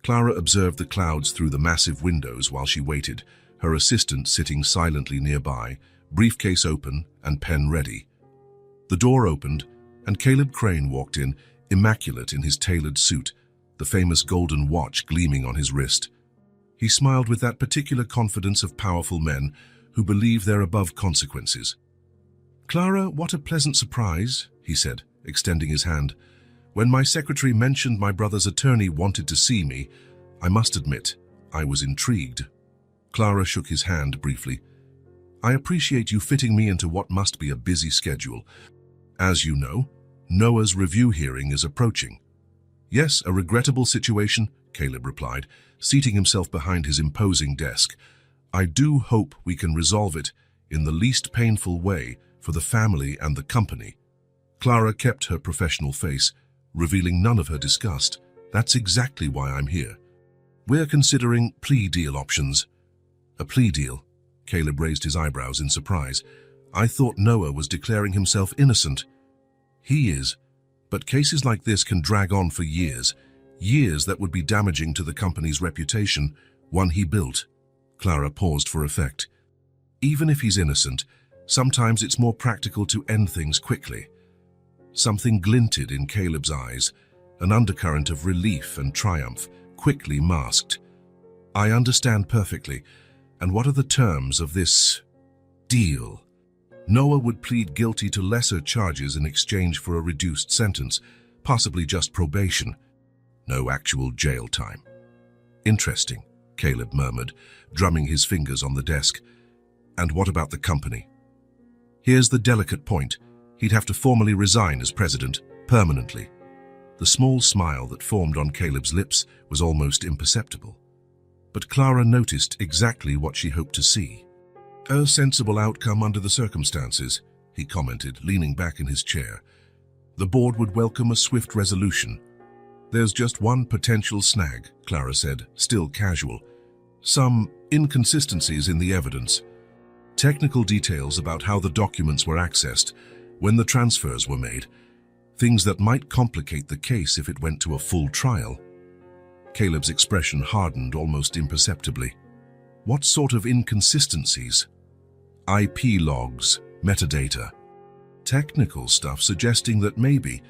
Clara observed the clouds through the massive windows while she waited, her assistant sitting silently nearby, briefcase open and pen ready. The door opened, and Caleb Crane walked in, immaculate in his tailored suit, the famous golden watch gleaming on his wrist. He smiled with that particular confidence of powerful men who believe they're above consequences. "Clara, what a pleasant surprise," he said, extending his hand. "When my secretary mentioned my brother's attorney wanted to see me, I must admit, I was intrigued." Clara shook his hand briefly. "I appreciate you fitting me into what must be a busy schedule. As you know, Noah's review hearing is approaching." "Yes, a regrettable situation," Caleb replied, seating himself behind his imposing desk. "I do hope we can resolve it in the least painful way for the family and the company." Clara kept her professional face, revealing none of her disgust. "That's exactly why I'm here. We're considering plea deal options." "A plea deal?" Caleb raised his eyebrows in surprise. "I thought Noah was declaring himself innocent." "He is, but cases like this can drag on for years. Years that would be damaging to the company's reputation, one he built." Clara paused for effect. "Even if he's innocent, sometimes it's more practical to end things quickly." Something glinted in Caleb's eyes, an undercurrent of relief and triumph, quickly masked. "I understand perfectly. And what are the terms of this deal?" "Noah would plead guilty to lesser charges in exchange for a reduced sentence, possibly just probation. No actual jail time." "Interesting," Caleb murmured, drumming his fingers on the desk. "And what about the company?" "Here's the delicate point. He'd have to formally resign as president, permanently." The small smile that formed on Caleb's lips was almost imperceptible. But Clara noticed exactly what she hoped to see. "A sensible outcome under the circumstances," he commented, leaning back in his chair. "The board would welcome a swift resolution." "There's just one potential snag," Clara said, still casual. "Some inconsistencies in the evidence. Technical details about how the documents were accessed, when the transfers were made. Things that might complicate the case if it went to a full trial." Caleb's expression hardened almost imperceptibly. "What sort of inconsistencies?" "IP logs, metadata. Technical stuff suggesting that maybe,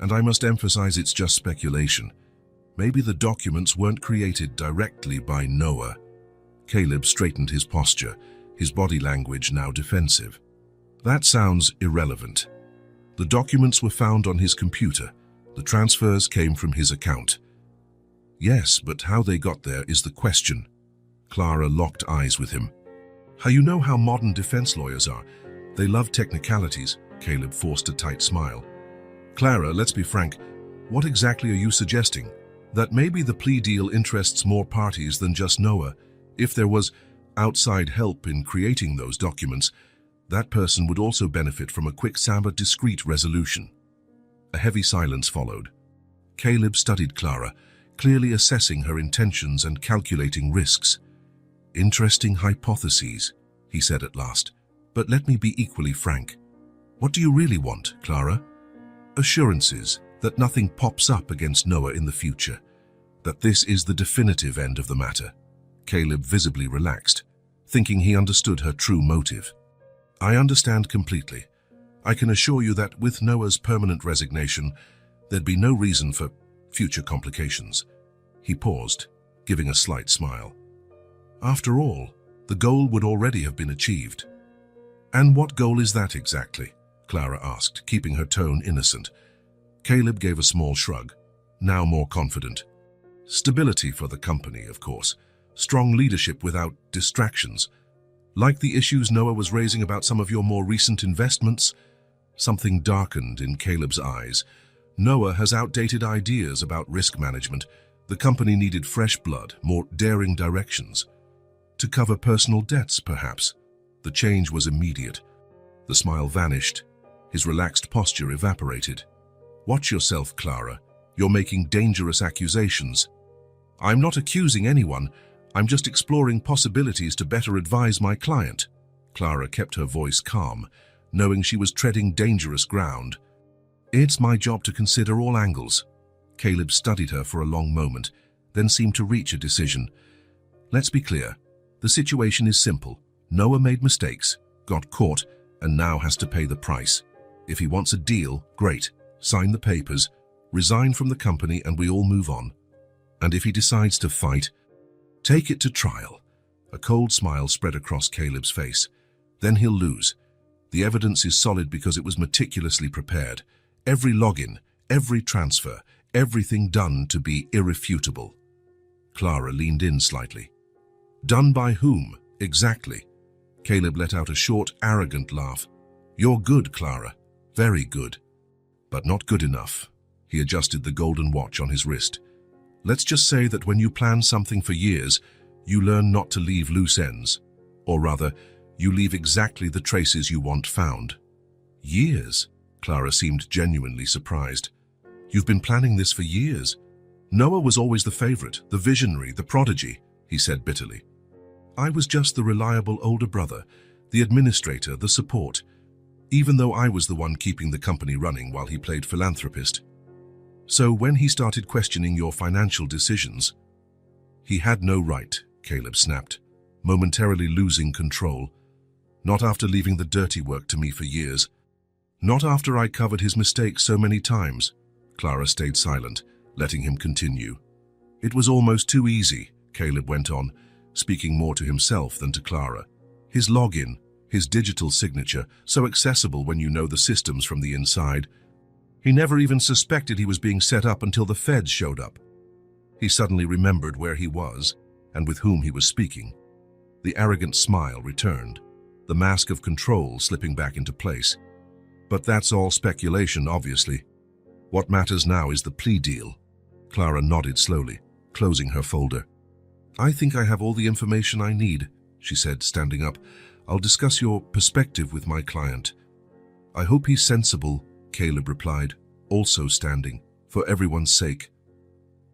and I must emphasize it's just speculation, maybe the documents weren't created directly by Noah." Caleb straightened his posture, his body language now defensive. "That sounds irrelevant. The documents were found on his computer. The transfers came from his account." "Yes, but how they got there is the question." Clara locked eyes with him. You know how modern defense lawyers are. They love technicalities." Caleb forced a tight smile. "Clara, let's be frank. What exactly are you suggesting? That maybe the plea deal interests more parties than just Noah. If there was outside help in creating those documents, that person would also benefit from a quick, discreet resolution." A heavy silence followed. Caleb studied Clara, clearly assessing her intentions and calculating risks. "Interesting hypotheses," he said at last. "But let me be equally frank. What do you really want, Clara?" "Assurances," that nothing pops up against Noah in the future, that this is the definitive end of the matter. Caleb visibly relaxed, thinking he understood her true motive. I understand completely. I can assure you that with Noah's permanent resignation, there'd be no reason for future complications. He paused, giving a slight smile. After all, the goal would already have been achieved. And what goal is that exactly? Clara asked, keeping her tone innocent. Caleb gave a small shrug, now more confident. Stability for the company, of course. Strong leadership without distractions. Like the issues Noah was raising about some of your more recent investments? Something darkened in Caleb's eyes. Noah has outdated ideas about risk management. The company needed fresh blood, more daring directions. To cover personal debts, perhaps. The change was immediate. The smile vanished. His relaxed posture evaporated. Watch yourself, Clara. You're making dangerous accusations. I'm not accusing anyone. I'm just exploring possibilities to better advise my client. Clara kept her voice calm, knowing she was treading dangerous ground. It's my job to consider all angles. Caleb studied her for a long moment, then seemed to reach a decision. Let's be clear. The situation is simple. Noah made mistakes, got caught, and now has to pay the price. If he wants a deal, great. Sign the papers, resign from the company, and we all move on. And if he decides to fight, take it to trial. A cold smile spread across Caleb's face. Then he'll lose. The evidence is solid because it was meticulously prepared. Every login, every transfer, everything done to be irrefutable. Clara leaned in slightly. Done by whom, exactly? Caleb let out a short, arrogant laugh. You're good, Clara. Very good. But not good enough. He adjusted the golden watch on his wrist. Let's just say that when you plan something for years, you learn not to leave loose ends. Or rather, you leave exactly the traces you want found. Years? Clara seemed genuinely surprised. You've been planning this for years. Noah was always the favorite, the visionary, the prodigy, he said bitterly. I was just the reliable older brother, the administrator, the support, even though I was the one keeping the company running while he played philanthropist. So when he started questioning your financial decisions, he had no right, Caleb snapped, momentarily losing control. Not after leaving the dirty work to me for years. Not after I covered his mistakes so many times. Clara stayed silent, letting him continue. It was almost too easy, Caleb went on, speaking more to himself than to Clara. His login, his digital signature, so accessible when you know the systems from the inside. He never even suspected he was being set up until the feds showed up. He suddenly remembered where he was and with whom he was speaking. The arrogant smile returned, the mask of control slipping back into place. But that's all speculation, obviously. What matters now is the plea deal. Clara nodded slowly, closing her folder. I think I have all the information I need, she said, standing up. I'll discuss your perspective with my client. I hope he's sensible, Caleb replied, also standing, for everyone's sake.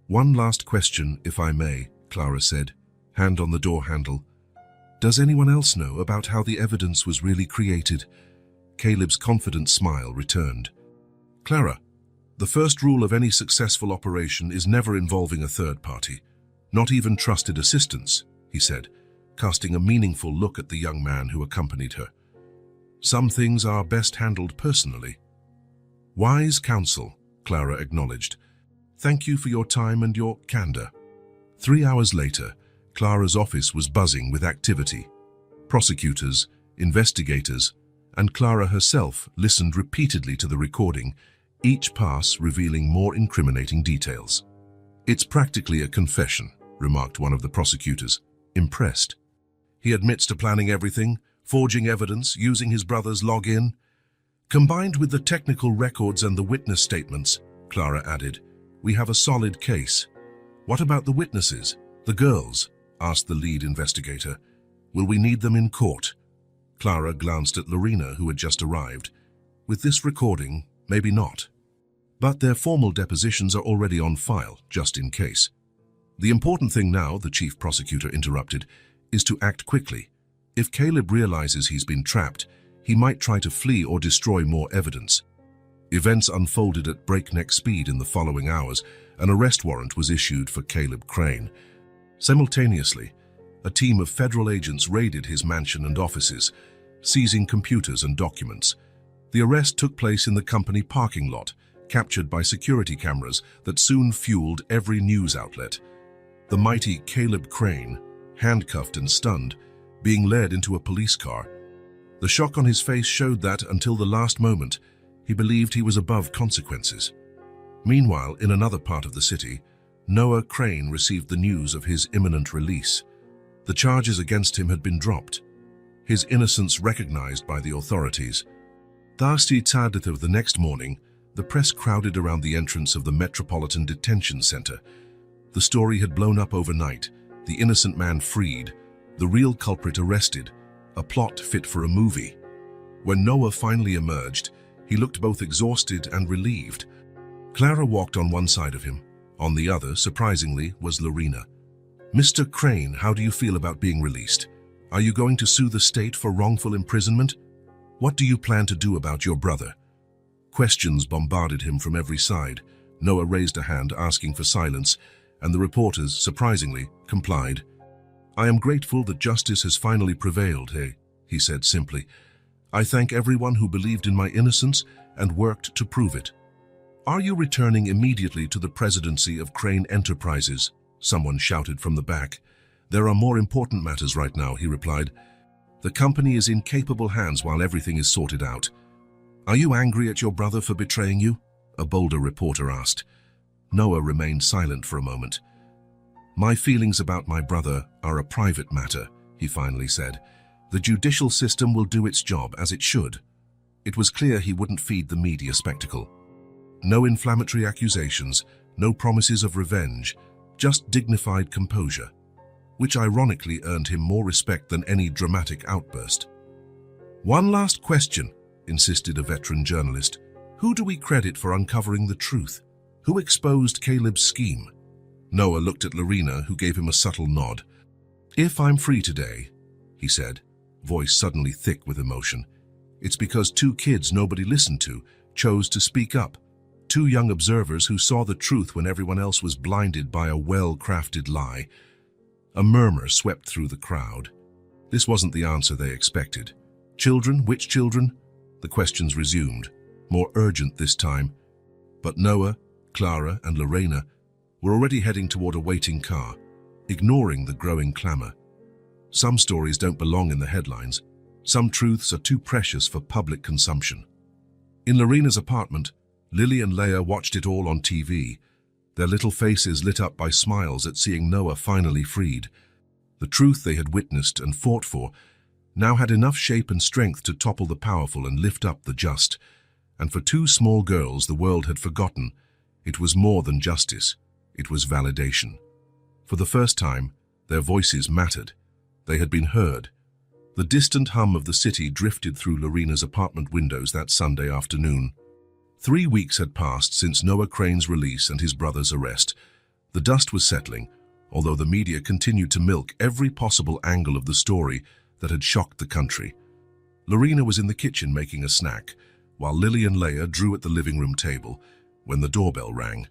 One last question, if I may, Clara said, hand on the door handle. Does anyone else know about how the evidence was really created? Caleb's confident smile returned. Clara, the first rule of any successful operation is never involving a third party, not even trusted assistants, he said, casting a meaningful look at the young man who accompanied her. Some things are best handled personally. Wise counsel, Clara acknowledged. Thank you for your time and your candor. 3 hours later, Clara's office was buzzing with activity. Prosecutors, investigators, and Clara herself listened repeatedly to the recording, each pass revealing more incriminating details. It's practically a confession, remarked one of the prosecutors, impressed. He admits to planning everything, forging evidence, using his brother's login. Combined with the technical records and the witness statements, Clara added, we have a solid case. What about the witnesses? The girls? Asked the lead investigator. Will we need them in court? Clara glanced at Lorena, who had just arrived. With this recording, maybe not. But their formal depositions are already on file, just in case. The important thing now, the chief prosecutor interrupted, is to act quickly. If Caleb realizes he's been trapped, he might try to flee or destroy more evidence. Events unfolded at breakneck speed in the following hours. An arrest warrant was issued for Caleb Crane. Simultaneously, a team of federal agents raided his mansion and offices, seizing computers and documents. The arrest took place in the company parking lot, captured by security cameras that soon fueled every news outlet. The mighty Caleb Crane, handcuffed and stunned, being led into a police car. The shock on his face showed that, until the last moment, he believed he was above consequences. Meanwhile, in another part of the city, Noah Crane received the news of his imminent release. The charges against him had been dropped, his innocence recognized by the authorities. Thursday of the next morning, the press crowded around the entrance of the Metropolitan Detention Center. The story had blown up overnight, the innocent man freed, the real culprit arrested, a plot fit for a movie. When Noah finally emerged, he looked both exhausted and relieved. Clara walked on one side of him. On the other, surprisingly, was Lorena. "Mr. Crane, how do you feel about being released? Are you going to sue the state for wrongful imprisonment? What do you plan to do about your brother?" Questions bombarded him from every side. Noah raised a hand asking for silence, and the reporters, surprisingly, complied. "I am grateful that justice has finally prevailed, he said simply. "I thank everyone who believed in my innocence and worked to prove it." "Are you returning immediately to the presidency of Crane Enterprises?" someone shouted from the back. "There are more important matters right now," he replied. "The company is in capable hands while everything is sorted out." "Are you angry at your brother for betraying you?" a bolder reporter asked. Noah remained silent for a moment. "My feelings about my brother are a private matter," he finally said. "The judicial system will do its job as it should." It was clear he wouldn't feed the media spectacle. No inflammatory accusations, no promises of revenge, just dignified composure, which ironically earned him more respect than any dramatic outburst. "One last question," insisted a veteran journalist. "Who do we credit for uncovering the truth? Who exposed Caleb's scheme?" Noah looked at Lorena, who gave him a subtle nod. "If I'm free today," he said, voice suddenly thick with emotion, "it's because two kids nobody listened to chose to speak up. Two young observers who saw the truth when everyone else was blinded by a well-crafted lie." A murmur swept through the crowd. This wasn't the answer they expected. "Children? Which children?" The questions resumed, more urgent this time. But Noah, Clara, and Lorena were already heading toward a waiting car, ignoring the growing clamor. Some stories don't belong in the headlines. Some truths are too precious for public consumption. In Lorena's apartment, Lily and Leia watched it all on TV, their little faces lit up by smiles at seeing Noah finally freed. The truth they had witnessed and fought for now had enough shape and strength to topple the powerful and lift up the just. And for two small girls the world had forgotten, it was more than justice, it was validation. For the first time, their voices mattered. They had been heard. The distant hum of the city drifted through Lorena's apartment windows that Sunday afternoon. 3 weeks had passed since Noah Crane's release and his brother's arrest. The dust was settling, although the media continued to milk every possible angle of the story that had shocked the country. Lorena was in the kitchen making a snack, while Lily and Leia drew at the living room table when the doorbell rang.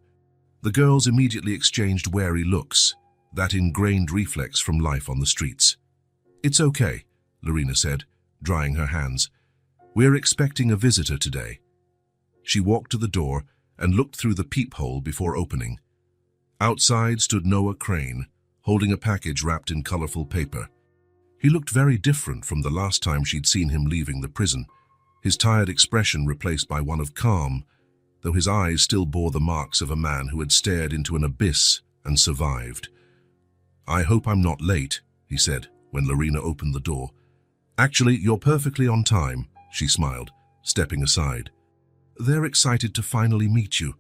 The girls immediately exchanged wary looks, that ingrained reflex from life on the streets. "It's okay," Lorena said, drying her hands. "We're expecting a visitor today." She walked to the door and looked through the peephole before opening. Outside stood Noah Crane, holding a package wrapped in colorful paper. He looked very different from the last time she'd seen him leaving the prison, his tired expression replaced by one of calm, though his eyes still bore the marks of a man who had stared into an abyss and survived. "I hope I'm not late," he said when Lorena opened the door. "Actually, you're perfectly on time," she smiled, stepping aside. "They're excited to finally meet you."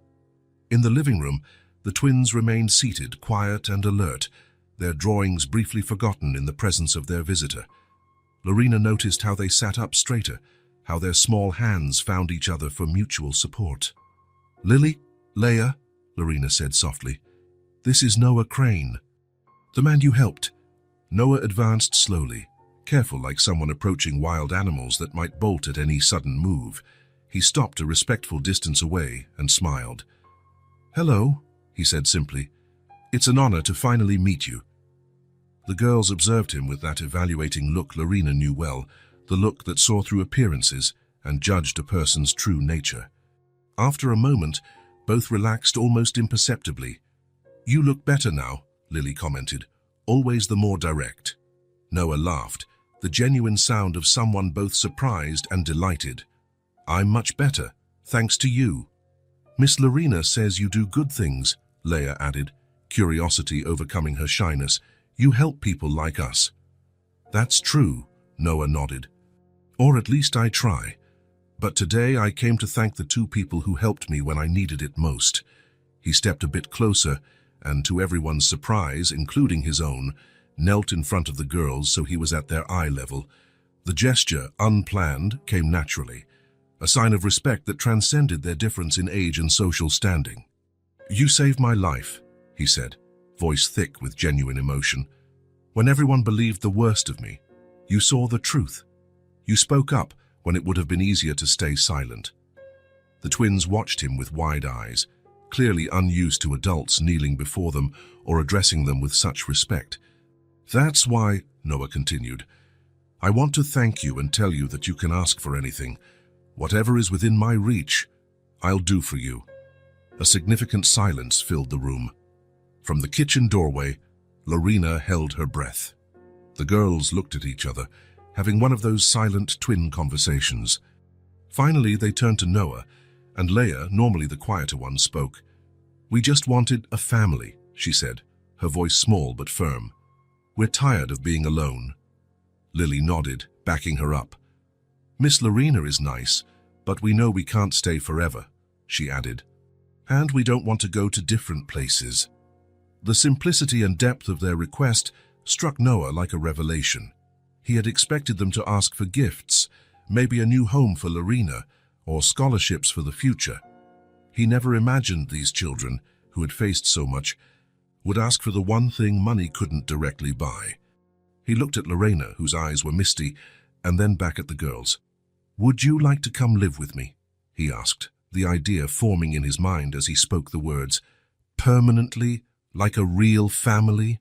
In the living room, the twins remained seated, quiet and alert, their drawings briefly forgotten in the presence of their visitor. Lorena noticed how they sat up straighter, how their small hands found each other for mutual support. "Lily, Leia," Lorena said softly, "this is Noah Crane, the man you helped." Noah advanced slowly, careful like someone approaching wild animals that might bolt at any sudden move. He stopped a respectful distance away and smiled. "Hello," he said simply. "It's an honor to finally meet you." The girls observed him with that evaluating look Lorena knew well, the look that saw through appearances and judged a person's true nature. After a moment, both relaxed almost imperceptibly. "You look better now," Lily commented, always the more direct. Noah laughed, the genuine sound of someone both surprised and delighted. "I'm much better, thanks to you." "Miss Lorena says you do good things," Leia added, curiosity overcoming her shyness. "You help people like us." "That's true," Noah nodded. "Or at least I try. But today I came to thank the two people who helped me when I needed it most." He stepped a bit closer, and to everyone's surprise, including his own, knelt in front of the girls so he was at their eye level. The gesture, unplanned, came naturally, a sign of respect that transcended their difference in age and social standing. "You saved my life," he said, voice thick with genuine emotion. "When everyone believed the worst of me, you saw the truth. You spoke up when it would have been easier to stay silent." The twins watched him with wide eyes, clearly unused to adults kneeling before them or addressing them with such respect. "That's why," Noah continued, "I want to thank you and tell you that you can ask for anything. Whatever is within my reach, I'll do for you." A significant silence filled the room. From the kitchen doorway, Lorena held her breath. The girls looked at each other, having one of those silent twin conversations. Finally, they turned to Noah, and Leia, normally the quieter one, spoke. "We just wanted a family," she said, her voice small but firm. "We're tired of being alone." Lily nodded, backing her up. "Miss Lorena is nice, but we know we can't stay forever," she added. "And we don't want to go to different places." The simplicity and depth of their request struck Noah like a revelation. He had expected them to ask for gifts, maybe a new home for Lorena, or scholarships for the future. He never imagined these children, who had faced so much, would ask for the one thing money couldn't directly buy. He looked at Lorena, whose eyes were misty, and then back at the girls. "Would you like to come live with me?" he asked, the idea forming in his mind as he spoke the words, "permanently, like a real family."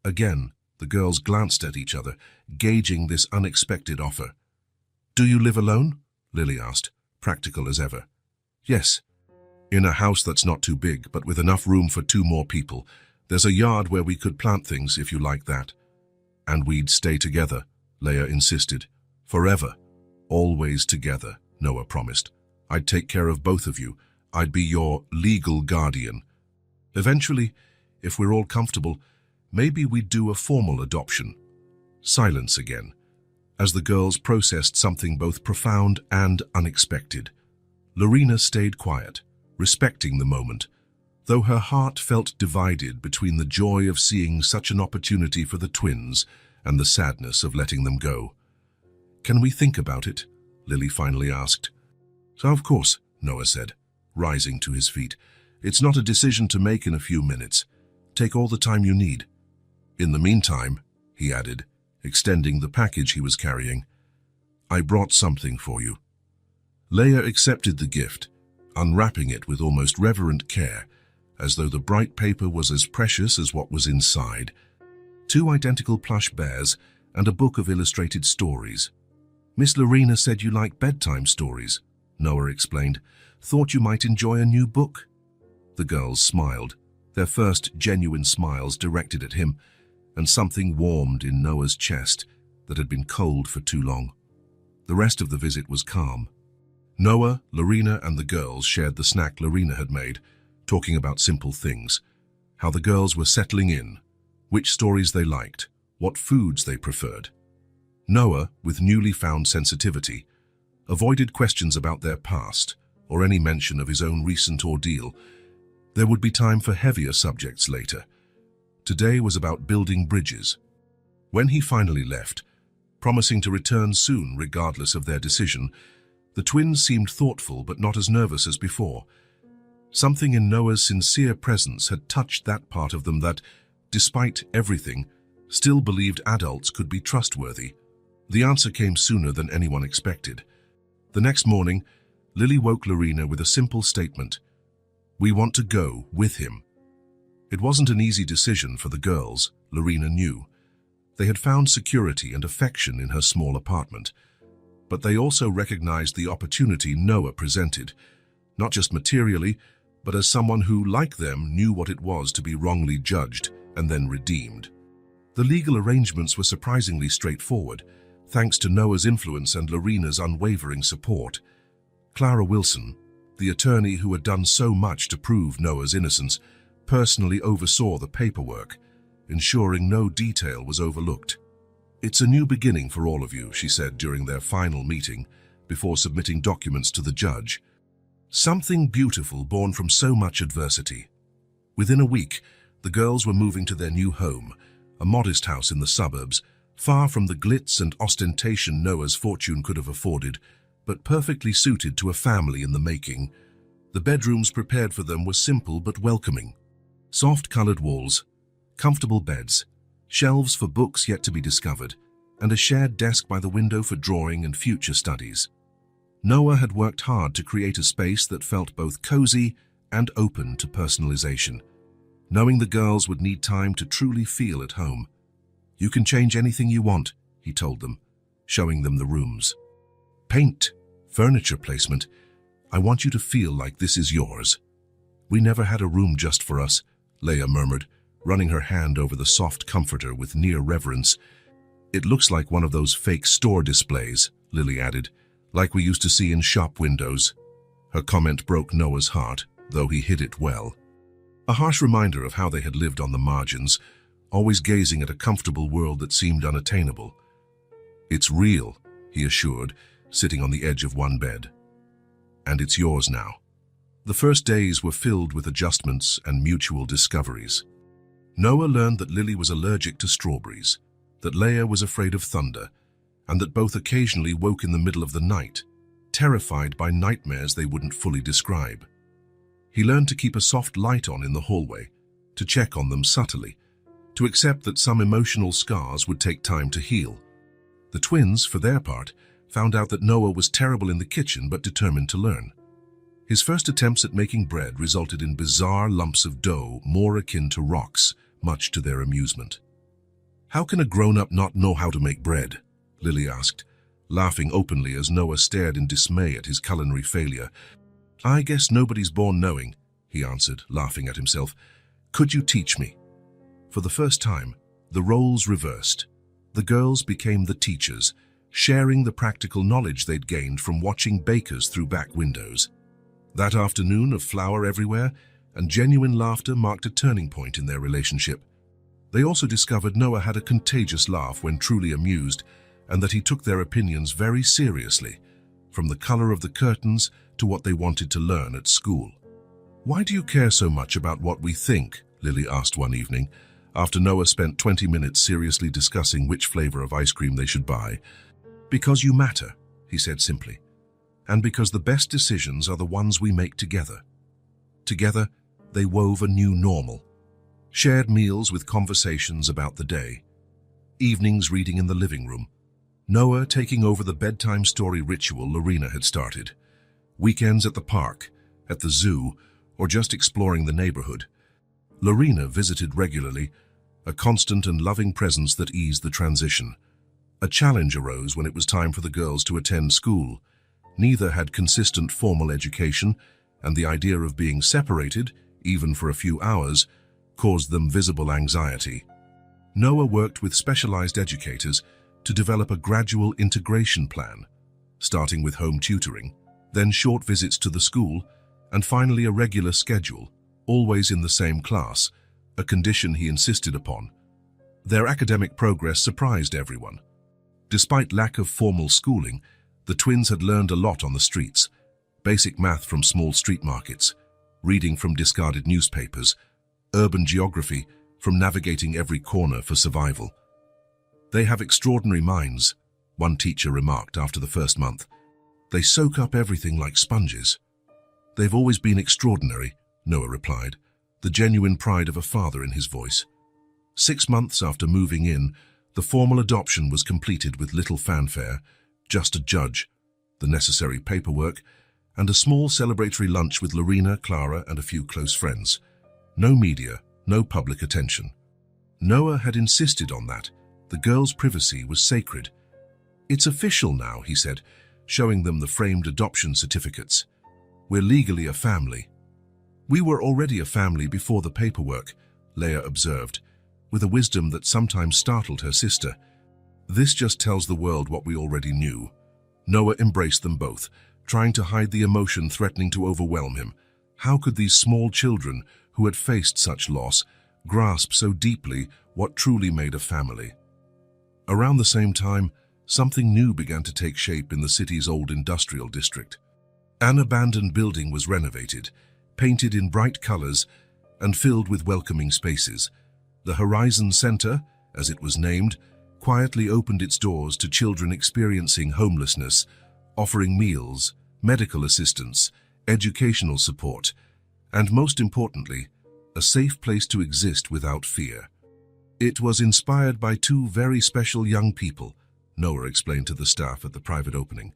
Again, the girls glanced at each other, gauging this unexpected offer. "Do you live alone?" Lily asked, practical as ever. "Yes. In a house that's not too big, but with enough room for 2 more people. There's a yard where we could plant things if you like that." "And we'd stay together," Leia insisted. "Forever. Always together," Noah promised. "I'd take care of both of you. I'd be your legal guardian. Eventually, if we're all comfortable, maybe we'd do a formal adoption." Silence again, as the girls processed something both profound and unexpected. Lorena stayed quiet, respecting the moment, though her heart felt divided between the joy of seeing such an opportunity for the twins and the sadness of letting them go. "Can we think about it?" Lily finally asked. "Of course," Noah said, rising to his feet. "It's not a decision to make in a few minutes. Take all the time you need. In the meantime," he added, extending the package he was carrying, "I brought something for you." Leia accepted the gift, unwrapping it with almost reverent care, as though the bright paper was as precious as what was inside. 2 identical plush bears and a book of illustrated stories. "Miss Lorena said you like bedtime stories," Noah explained. "Thought you might enjoy a new book." The girls smiled, their first genuine smiles directed at him, and something warmed in Noah's chest that had been cold for too long. The rest of the visit was calm. Noah, Lorena, and the girls shared the snack Lorena had made, talking about simple things, how the girls were settling in, which stories they liked, what foods they preferred. Noah, with newly found sensitivity, avoided questions about their past or any mention of his own recent ordeal. There would be time for heavier subjects later. Today was about building bridges. When he finally left, promising to return soon regardless of their decision, the twins seemed thoughtful but not as nervous as before. Something in Noah's sincere presence had touched that part of them that, despite everything, still believed adults could be trustworthy. The answer came sooner than anyone expected. The next morning, Lily woke Lorena with a simple statement. We want to go with him. It wasn't an easy decision for the girls, Lorena knew. They had found security and affection in her small apartment, but they also recognized the opportunity Noah presented, not just materially, but as someone who, like them, knew what it was to be wrongly judged and then redeemed. The legal arrangements were surprisingly straightforward, thanks to Noah's influence and Lorena's unwavering support. Clara Wilson, the attorney who had done so much to prove Noah's innocence, personally oversaw the paperwork, ensuring no detail was overlooked. It's a new beginning for all of you, she said during their final meeting, before submitting documents to the judge. Something beautiful born from so much adversity. Within a week, the girls were moving to their new home, a modest house in the suburbs, far from the glitz and ostentation Noah's fortune could have afforded, but perfectly suited to a family in the making. The bedrooms prepared for them were simple but welcoming. Soft-colored walls, comfortable beds, shelves for books yet to be discovered, and a shared desk by the window for drawing and future studies. Noah had worked hard to create a space that felt both cozy and open to personalization, knowing the girls would need time to truly feel at home. You can change anything you want, he told them, showing them the rooms. Paint, furniture placement, I want you to feel like this is yours. We never had a room just for us, Leia murmured, running her hand over the soft comforter with near reverence. It looks like one of those fake store displays, Lily added, like we used to see in shop windows. Her comment broke Noah's heart, though he hid it well. A harsh reminder of how they had lived on the margins, always gazing at a comfortable world that seemed unattainable. It's real, he assured, sitting on the edge of one bed. And it's yours now. The first days were filled with adjustments and mutual discoveries. Noah learned that Lily was allergic to strawberries, that Leia was afraid of thunder, and that both occasionally woke in the middle of the night, terrified by nightmares they wouldn't fully describe. He learned to keep a soft light on in the hallway, to check on them subtly, to accept that some emotional scars would take time to heal. The twins, for their part, found out that Noah was terrible in the kitchen but determined to learn. His first attempts at making bread resulted in bizarre lumps of dough more akin to rocks, much to their amusement. How can a grown-up not know how to make bread? Lily asked, laughing openly as Noah stared in dismay at his culinary failure. I guess nobody's born knowing, he answered, laughing at himself. Could you teach me? For the first time, the roles reversed. The girls became the teachers, sharing the practical knowledge they'd gained from watching bakers through back windows. That afternoon of flour everywhere and genuine laughter marked a turning point in their relationship. They also discovered Noah had a contagious laugh when truly amused, and that he took their opinions very seriously, from the color of the curtains to what they wanted to learn at school. Why do you care so much about what we think? Lily asked one evening, after Noah spent 20 minutes seriously discussing which flavor of ice cream they should buy. Because you matter, he said simply, and because the best decisions are the ones we make together. Together, they wove a new normal. Shared meals with conversations about the day. Evenings reading in the living room. Noah taking over the bedtime story ritual Lorena had started. Weekends at the park, at the zoo, or just exploring the neighborhood. Lorena visited regularly, a constant and loving presence that eased the transition. A challenge arose when it was time for the girls to attend school. Neither had consistent formal education, and the idea of being separated, even for a few hours, caused them visible anxiety. Noah worked with specialized educators to develop a gradual integration plan, starting with home tutoring, then short visits to the school, and finally a regular schedule, always in the same class, a condition he insisted upon. Their academic progress surprised everyone. Despite lack of formal schooling, the twins had learned a lot on the streets, basic math from small street markets, reading from discarded newspapers, urban geography from navigating every corner for survival. They have extraordinary minds, one teacher remarked after the first month. They soak up everything like sponges. They've always been extraordinary, Noah replied, the genuine pride of a father in his voice. 6 months after moving in, the formal adoption was completed with little fanfare, just a judge, the necessary paperwork, and a small celebratory lunch with Lorena, Clara, and a few close friends. No media, no public attention. Noah had insisted on that. The girls' privacy was sacred. "It's official now," he said, showing them the framed adoption certificates. "We're legally a family." "We were already a family before the paperwork," Leia observed, with a wisdom that sometimes startled her sister. "This just tells the world what we already knew." Noah embraced them both, trying to hide the emotion threatening to overwhelm him. How could these small children, who had faced such loss, grasp so deeply what truly made a family? Around the same time, something new began to take shape in the city's old industrial district. An abandoned building was renovated, painted in bright colors and filled with welcoming spaces. The Horizon Center, as it was named, quietly opened its doors to children experiencing homelessness, offering meals, medical assistance, educational support, and most importantly, a safe place to exist without fear. "It was inspired by two very special young people," Noah explained to the staff at the private opening,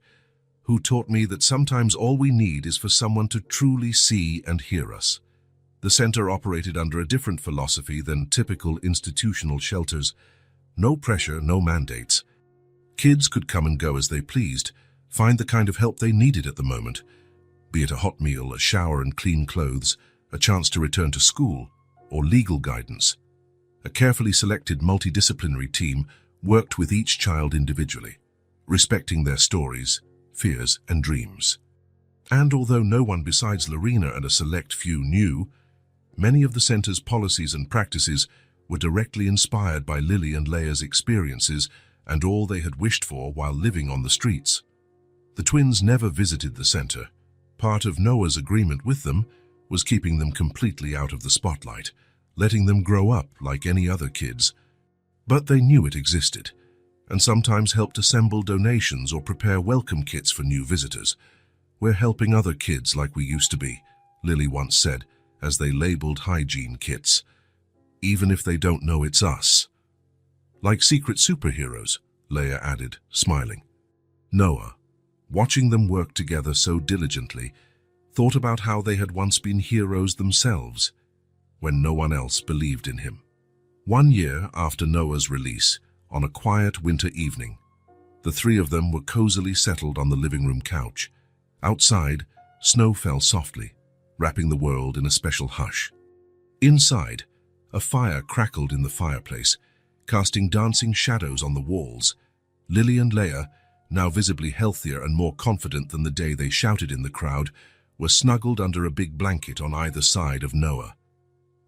"who taught me that sometimes all we need is for someone to truly see and hear us." The center operated under a different philosophy than typical institutional shelters. No pressure, no mandates. Kids could come and go as they pleased, find the kind of help they needed at the moment, be it a hot meal, a shower and clean clothes, a chance to return to school, or legal guidance. A carefully selected multidisciplinary team worked with each child individually, respecting their stories, fears, and dreams. And although no one besides Lorena and a select few knew, many of the center's policies and practices were directly inspired by Lily and Leia's experiences and all they had wished for while living on the streets. The twins never visited the center. Part of Noah's agreement with them was keeping them completely out of the spotlight, letting them grow up like any other kids. But they knew it existed, and sometimes helped assemble donations or prepare welcome kits for new visitors. "We're helping other kids like we used to be," Lily once said, as they labeled hygiene kits, "even if they don't know it's us." "Like secret superheroes," Leia added, smiling. Noah, watching them work together so diligently, thought about how they had once been heroes themselves, when no one else believed in him. 1 year after Noah's release, on a quiet winter evening, the three of them were cozily settled on the living room couch. Outside, snow fell softly, wrapping the world in a special hush. Inside, a fire crackled in the fireplace, casting dancing shadows on the walls. Lily and Leia, now visibly healthier and more confident than the day they shouted in the crowd, were snuggled under a big blanket on either side of Noah.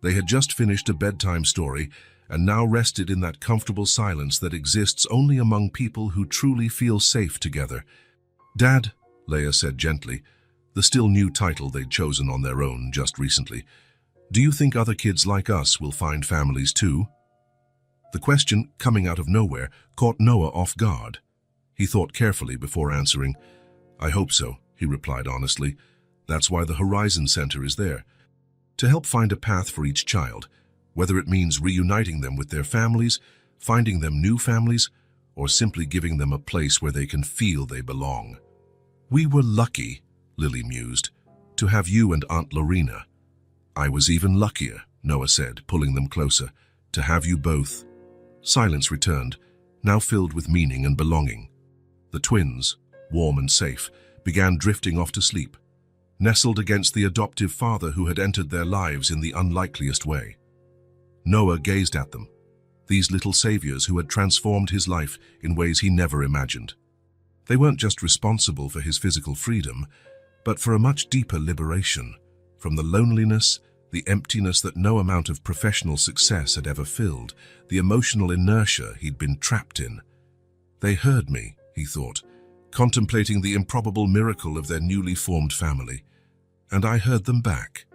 They had just finished a bedtime story and now rested in that comfortable silence that exists only among people who truly feel safe together. "Dad," Leia said gently, the still new title they'd chosen on their own just recently, "do you think other kids like us will find families too?" The question, coming out of nowhere, caught Noah off guard. He thought carefully before answering. "I hope so," he replied honestly. "That's why the Horizon Center is there. To help find a path for each child, whether it means reuniting them with their families, finding them new families, or simply giving them a place where they can feel they belong." "We were lucky," Lily mused, "to have you and Aunt Lorena." "I was even luckier," Noah said, pulling them closer, "to have you both." Silence returned, now filled with meaning and belonging. The twins, warm and safe, began drifting off to sleep, nestled against the adoptive father who had entered their lives in the unlikeliest way. Noah gazed at them, these little saviors who had transformed his life in ways he never imagined. They weren't just responsible for his physical freedom, but for a much deeper liberation, from the loneliness, the emptiness that no amount of professional success had ever filled, the emotional inertia he'd been trapped in. They heard me, he thought, contemplating the improbable miracle of their newly formed family. And I heard them back.